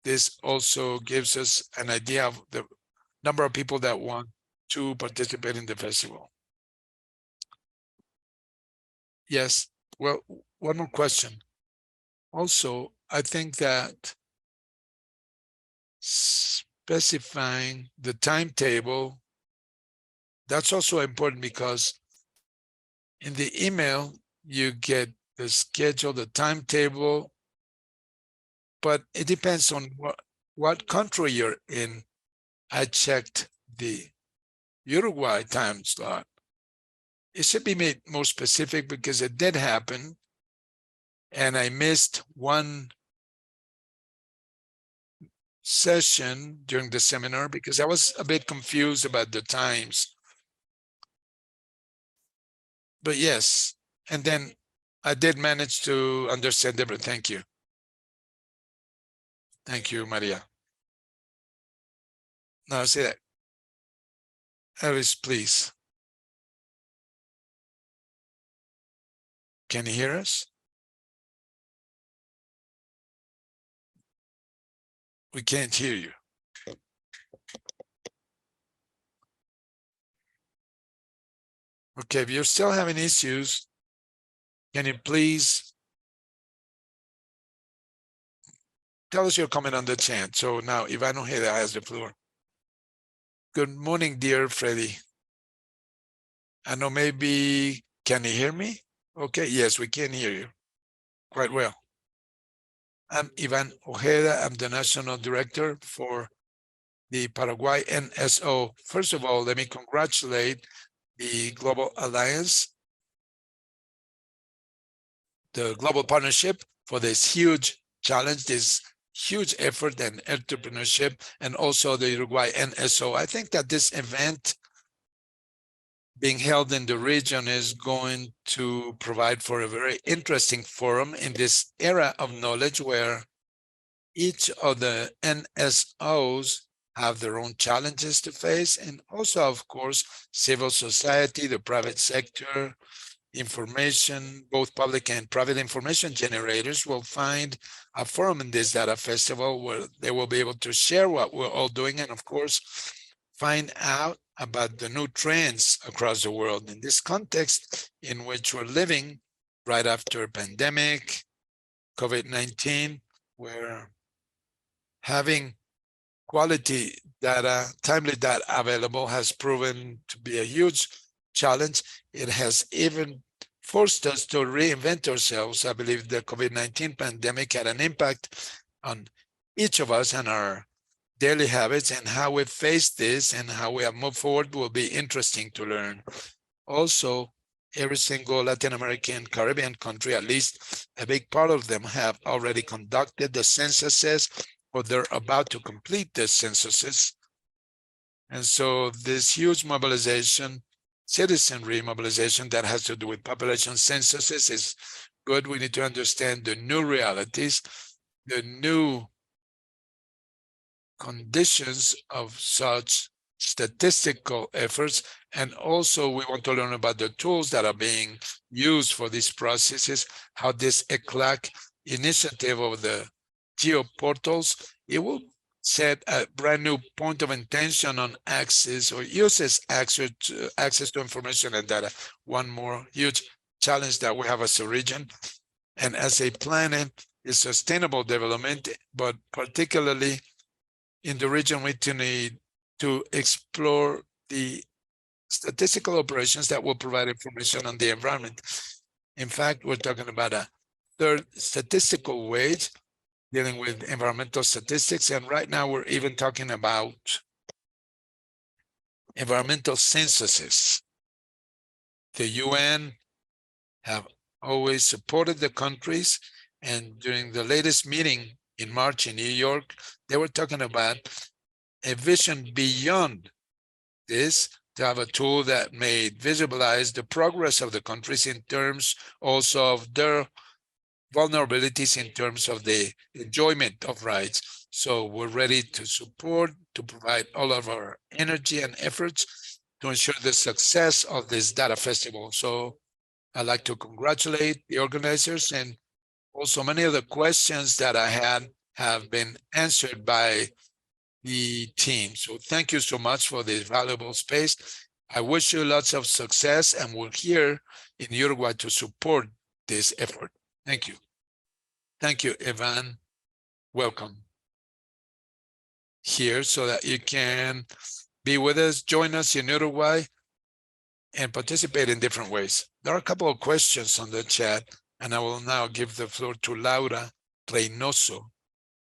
this also gives us an idea of the number of people that want to participate in the festival. Yes. Well, one more question. Also, I think that specifying the timetable, that's also important because in the email, you get the schedule, the timetable, but it depends on what country you're in. I checked the Uruguay time slot. It should be made more specific because it did happen and I missed one session during the seminar because I was a bit confused about the times. But yes, and then I did manage to understand everything. Thank you. Thank you, Maria. No, say that. Alice, please. Can you hear us? We can't hear you. Okay, if you're still having issues, can you please tell us your comment on the chat? So now Ivan Ojeda has the floor. Good morning, dear Freddy. I know maybe, can you hear me? Okay, yes, we can hear you quite well. I'm Ivan Ojeda. I'm the National Director for the Paraguay NSO. First of all, let me congratulate the Global Alliance, the Global Partnership, for this huge challenge, this huge effort and entrepreneurship, and also the Uruguay NSO. I think that this event being held in the region is going to provide for a very interesting forum in this era of knowledge where each of the NSOs have their own challenges to face, and also, of course, civil society, the private sector, information, both public and private information generators will find a forum in this data festival where they will be able to share what we're all doing, and of course, find out about the new trends across the world in this context in which we're living right after a pandemic, COVID-19, where having quality data, timely data available has proven to be a huge challenge. It has even forced us to reinvent ourselves. I believe the COVID-19 pandemic had an impact on each of us and our daily habits, and how we face this and how we have moved forward will be interesting to learn. Also, every single Latin American, Caribbean country, at least a big part of them, have already conducted the censuses, or they're about to complete the censuses. And so this huge mobilization, citizenry mobilization that has to do with population censuses is good. We need to understand the new realities, the new conditions of such statistical efforts. And also we want to learn about the tools that are being used for these processes, how this ECLAC initiative of the geoportals, it will set a brand new point of intention on access or uses access to information and data. One more huge challenge that we have as a region and as a planet is sustainable development, but particularly in the region, we need to explore the statistical operations that will provide information on the environment. In fact, we're talking about a third statistical wage dealing with environmental statistics. And right now we're even talking about environmental censuses. The UN have always supported the countries. And during the latest meeting in March in New York, they were talking about a vision beyond this, to have a tool that may visualize the progress of the countries in terms also of their vulnerabilities in terms of the enjoyment of rights. So we're ready to support, to provide all of our energy and efforts to ensure the success of this data festival. So I'd like to congratulate the organizers, and also many of the questions that I had have been answered by the team. So thank you so much for this valuable space. I wish you lots of success, and we're here in Uruguay to support this effort. Thank you. Thank you, Ivan. Welcome here so that you can be with us, join us in Uruguay, and participate in different ways. There are a couple of questions on the chat, and I will now give the floor to Laura Reynoso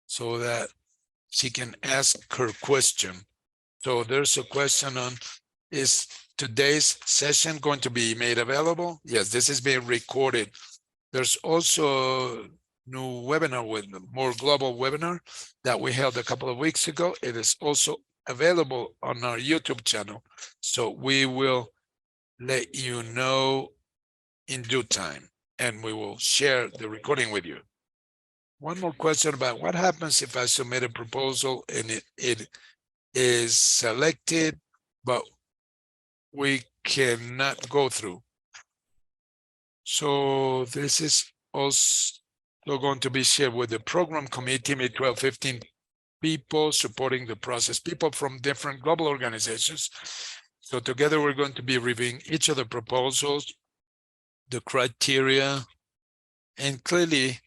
so that she can ask her question. So there's a question on, is today's session going to be made available? Yes, this is being recorded. There's also a new webinar with more global webinar that we held a couple of weeks ago. It is also available on our YouTube channel. So we will let you know in due time, and we will share the recording with you. One more question about what happens if I submit a proposal and it is selected, but we cannot go through. So this is also going to be shared with the program committee, maybe 12, 15 people supporting the process, people from different global organizations. So together we're going to be reviewing each of the proposals, the criteria, and clearly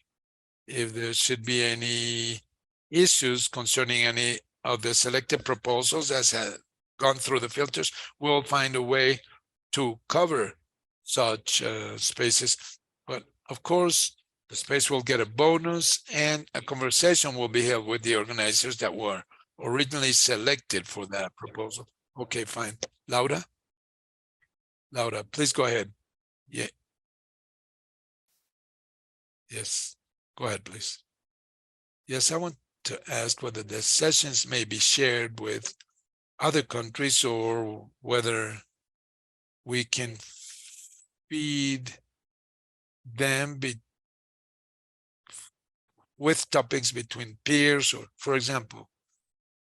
if there should be any issues concerning any of the selected proposals as have gone through the filters, we'll find a way to cover such spaces. But of course, the space will get a bonus and a conversation will be held with the organizers that were originally selected for that proposal. Okay, fine. Laura, please go ahead. Yeah. Yes, go ahead, please. Yes, I want to ask whether the sessions may be shared with other countries or whether we can feed them with topics between peers, or for example,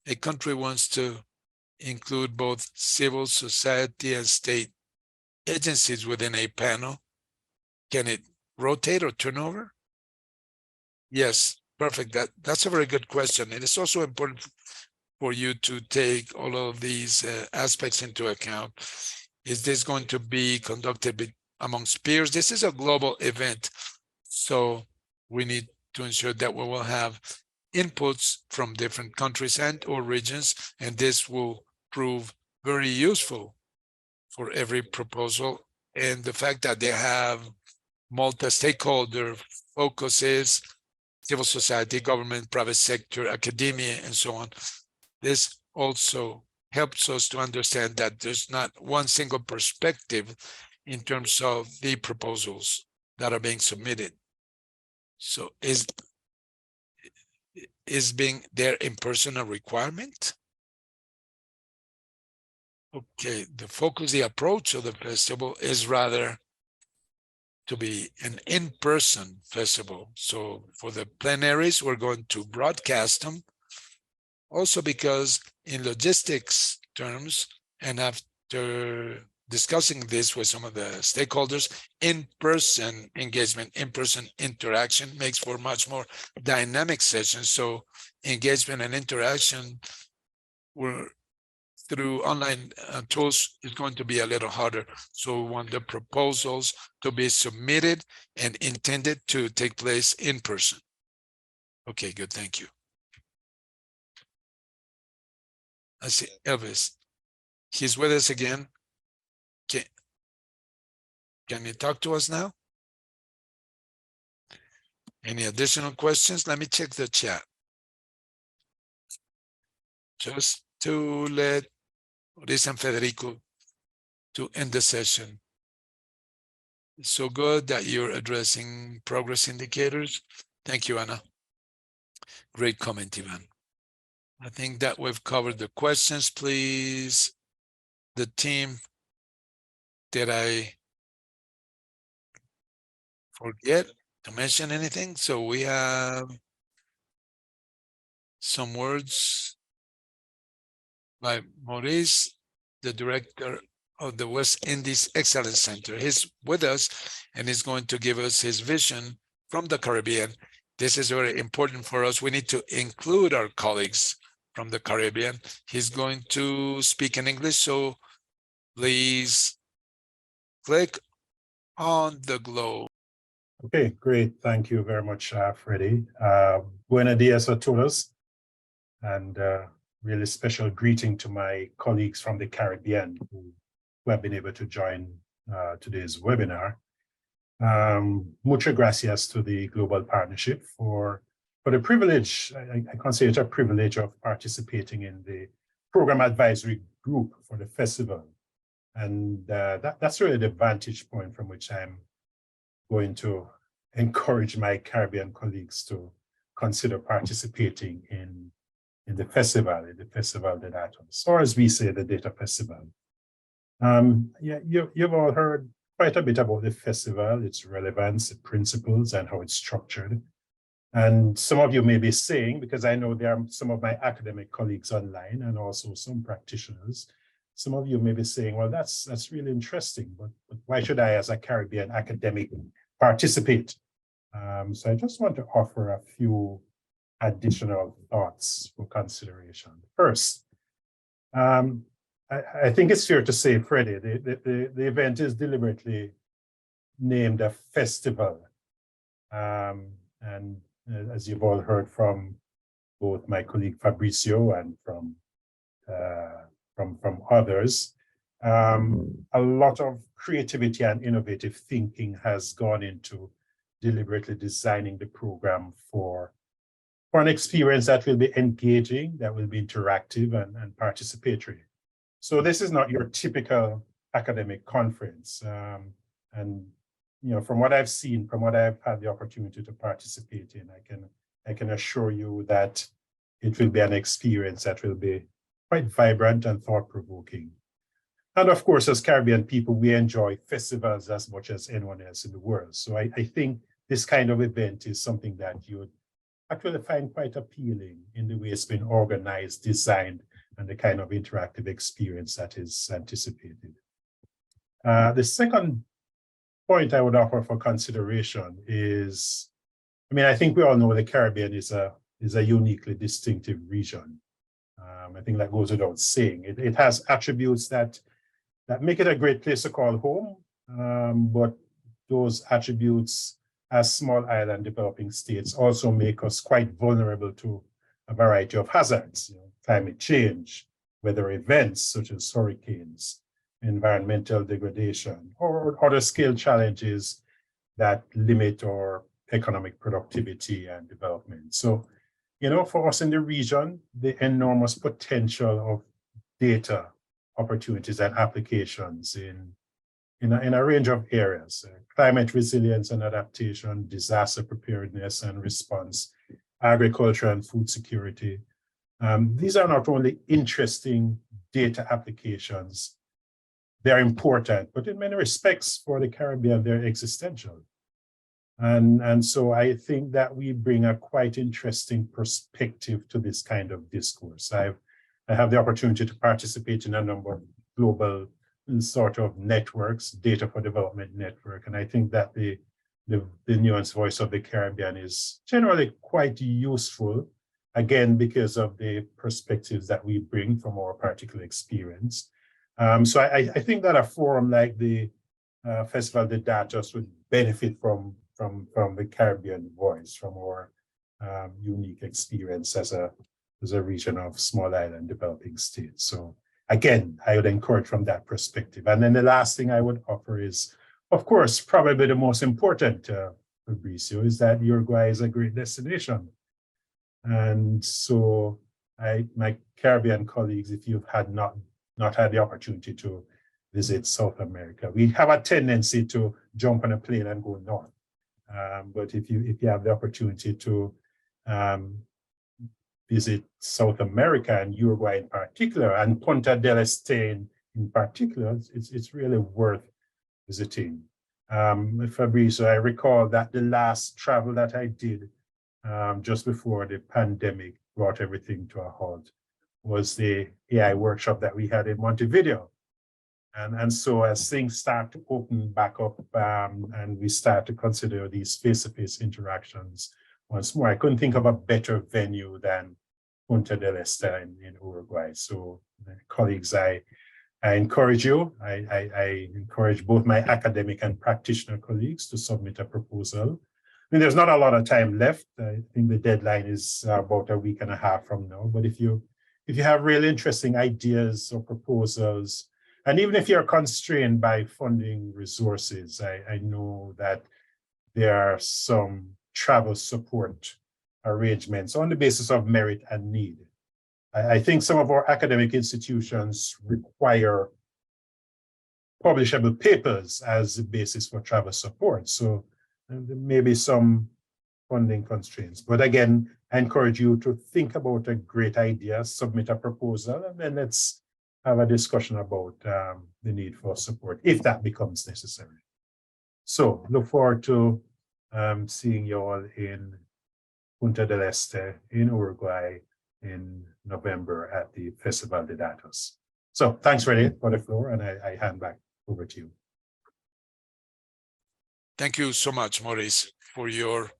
a country wants to include both civil society and state agencies within a panel. Can it rotate or turn over? Yes, perfect. That's a very good question. It is also important for you to take all of these aspects into account. Is this going to be conducted amongst peers? This is a global event, so we need to ensure that we will have inputs from different countries and or regions, and this will prove very useful for every proposal. And the fact that they have multi-stakeholder focuses, civil society, government, private sector, academia, and so on. This also helps us to understand that there's not one single perspective in terms of the proposals that are being submitted. So is being there in person a requirement? Okay, the focus, the approach of the festival is rather to be an in-person festival. So for the plenaries, we're going to broadcast them. Also because in logistics terms, and after discussing this with some of the stakeholders, in-person engagement, in-person interaction makes for much more dynamic sessions. So engagement and interaction through online tools is going to be a little harder. So we want the proposals to be submitted and intended to take place in person. Okay, good, thank you. I see Elvis. He's with us again. Can you talk to us now? Any additional questions? Let me check the chat. Just to let Luis and Federico to end the session. It's so good that you're addressing progress indicators. Thank you, Anna. Great comment, Ivan. I think that we've covered the questions. Please, the team, did I forget to mention anything? So we have some words by Maurice, the director of the West Indies Excellence Center. He's with us and he's going to give us his vision from the Caribbean. This is very important for us. We need to include our colleagues from the Caribbean. He's going to speak in English, so please click on the globe. Okay, great. Thank you very much, Freddie. Buenos dias a todos, and really special greeting to my colleagues from the Caribbean who have been able to join today's webinar. Muchas gracias to the Global Partnership for the privilege, I consider it a privilege of participating in the Program Advisory Group for the festival. And that's really the vantage point from which I'm going to encourage my Caribbean colleagues to consider participating in the festival, the Datos, or as we say, the Data Festival. Yeah, you've all heard quite a bit about the festival, its relevance, the principles, and how it's structured. And some of you may be saying, because I know there are some of my academic colleagues online and also some practitioners some of you may be saying, well, that's really interesting, but why should I, as a Caribbean academic, participate? So I just want to offer a few additional thoughts for consideration. First, I think it's fair to say, Freddie, the event is deliberately named a festival. And as you've all heard from both my colleague Fabricio and from others, a lot of creativity and innovative thinking has gone into deliberately designing the program for an experience that will be engaging, that will be interactive and participatory. So this is not your typical academic conference. And from what I've seen, from what I've had the opportunity to participate in, I can assure you that it will be an experience that will be quite vibrant and thought-provoking. And of course, as Caribbean people, we enjoy festivals as much as anyone else in the world. So I think this kind of event is something that you would actually find quite appealing in the way it's been organized, designed, and the kind of interactive experience that is anticipated. The second point I would offer for consideration is, I think we all know the Caribbean is a uniquely distinctive region. I think that goes without saying. It has attributes that make it a great place to call home, but those attributes as small island developing states also make us quite vulnerable to a variety of hazards, climate change, weather events such as hurricanes, environmental degradation, or other scale challenges that limit our economic productivity and development. So, for us in the region, the enormous potential of data opportunities and applications in a range of areas, climate resilience and adaptation, disaster preparedness and response, agriculture and food security. These are not only interesting data applications, they're important, but in many respects for the Caribbean, they're existential. And so I think that we bring a quite interesting perspective to this kind of discourse. I have the opportunity to participate in a number of global sort of networks, Data for Development Network, and I think that the nuanced voice of the Caribbean is generally quite useful, again, because of the perspectives that we bring from our particular experience. So I think that a forum like the Festival de Datos would benefit from the Caribbean voice, from our unique experience as a region of small island developing states. So again, I would encourage from that perspective. And then the last thing I would offer is, of course, probably the most important, Fabricio, is that Uruguay is a great destination. And so my Caribbean colleagues, if you've not had the opportunity to visit South America, we have a tendency to jump on a plane and go north. But if you have the opportunity to visit South America and Uruguay in particular, and Punta del Este in particular, it's really worth visiting. Fabricio, I recall that the last travel that I did just before the pandemic brought everything to a halt was the AI workshop that we had in Montevideo. And so as things start to open back up and we start to consider these face-to-face interactions once more, I couldn't think of a better venue than Punta del Este in Uruguay. So colleagues, I encourage you, I encourage both my academic and practitioner colleagues to submit a proposal. There's not a lot of time left. I think the deadline is about a week and a half from now. But if you have really interesting ideas or proposals, and even if you're constrained by funding resources, I know that there are some travel support arrangements on the basis of merit and need. I think some of our academic institutions require publishable papers as the basis for travel support. So there may be some funding constraints. But again, I encourage you to think about a great idea, submit a proposal, and then let's have a discussion about the need for support if that becomes necessary. So look forward to seeing you all in Punta del Este in Uruguay in November at the Festival de Datos. So thanks, Freddie, for the floor, and I hand back over to you. Thank you so much, Maurice, for your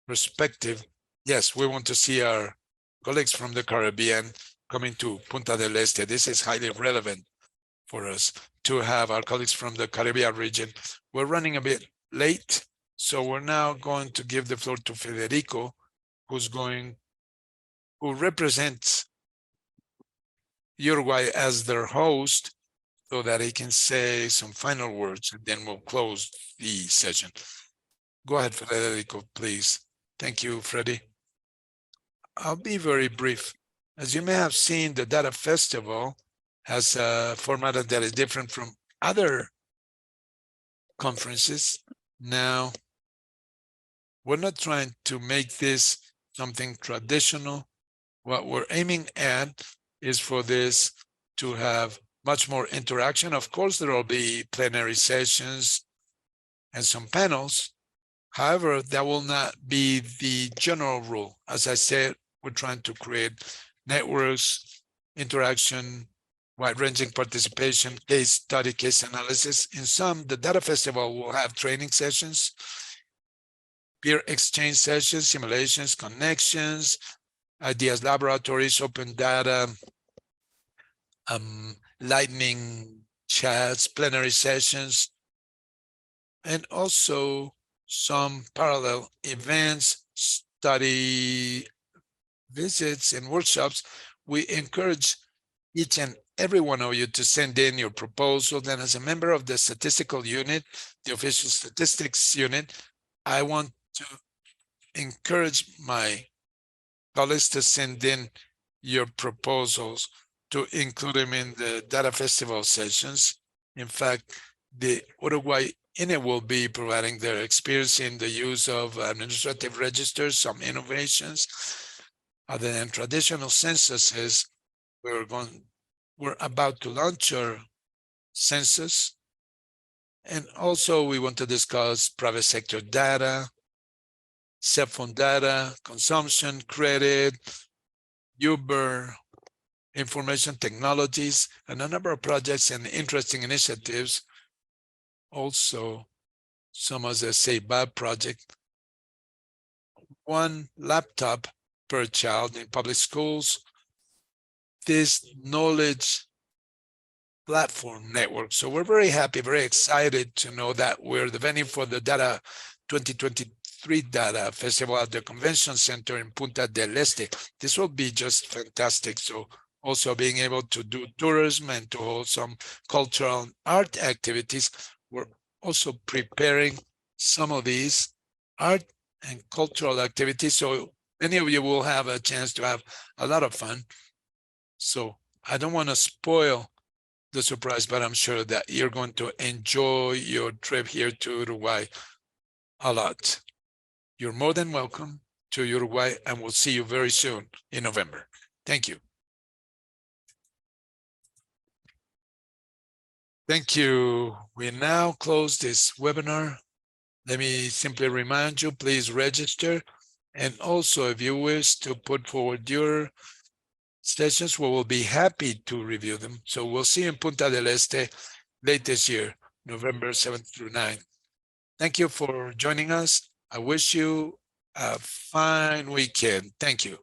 perspective. Yes, we want to see our colleagues from the Caribbean coming to Punta del Este. This is highly relevant for us to have our colleagues from the Caribbean region. We're running a bit late, so we're now going to give the floor to Federico, who represents Uruguay as their host, so that he can say some final words, and then we'll close the session. Go ahead, Federico, please. Thank you, Freddie. I'll be very brief. As you may have seen, the Data Festival has a format that is different from other conferences. Now, we're not trying to make this something traditional. What we're aiming at is for this to have much more interaction. Of course, there will be plenary sessions and some panels. However, that will not be the general rule. As I said, we're trying to create networks, interaction, wide-ranging participation, case study, case analysis. In some, the Data Festival will have training sessions, peer exchange sessions, simulations, connections, ideas laboratories, open data, lightning chats, plenary sessions, and also some parallel events, study visits, and workshops. We encourage each and every one of you to send in your proposal. Then, as a member of the statistical unit, the official statistics unit, I want to encourage my colleagues to send in your proposals to include them in the Data Festival sessions. In fact, the Uruguay INE will be providing their experience in the use of administrative registers, some innovations. Other than traditional censuses, we're about to launch our census. And also we want to discuss private sector data, cell phone data, consumption, credit, Uber, information technologies, and a number of projects and interesting initiatives. Also, some as a SAVE project, one laptop per child in public schools, this knowledge platform network. So we're very happy, very excited to know that we're the venue for the Data 2023 Data Festival at the Convention Center in Punta del Este. This will be just fantastic. So also being able to do tourism and to hold some cultural and art activities. We're also preparing some of these art and cultural activities. So many of you will have a chance to have a lot of fun. So I don't want to spoil the surprise, but I'm sure that you're going to enjoy your trip here to Uruguay a lot. You're more than welcome to Uruguay, and we'll see you very soon in November. Thank you. Thank you. We now close this webinar. Let me simply remind you, please register. And also, if you wish to put forward your sessions, we will be happy to review them. So we'll see you in Punta del Este late this year, November 7th through 9th. Thank you for joining us. I wish you a fine weekend. Thank you.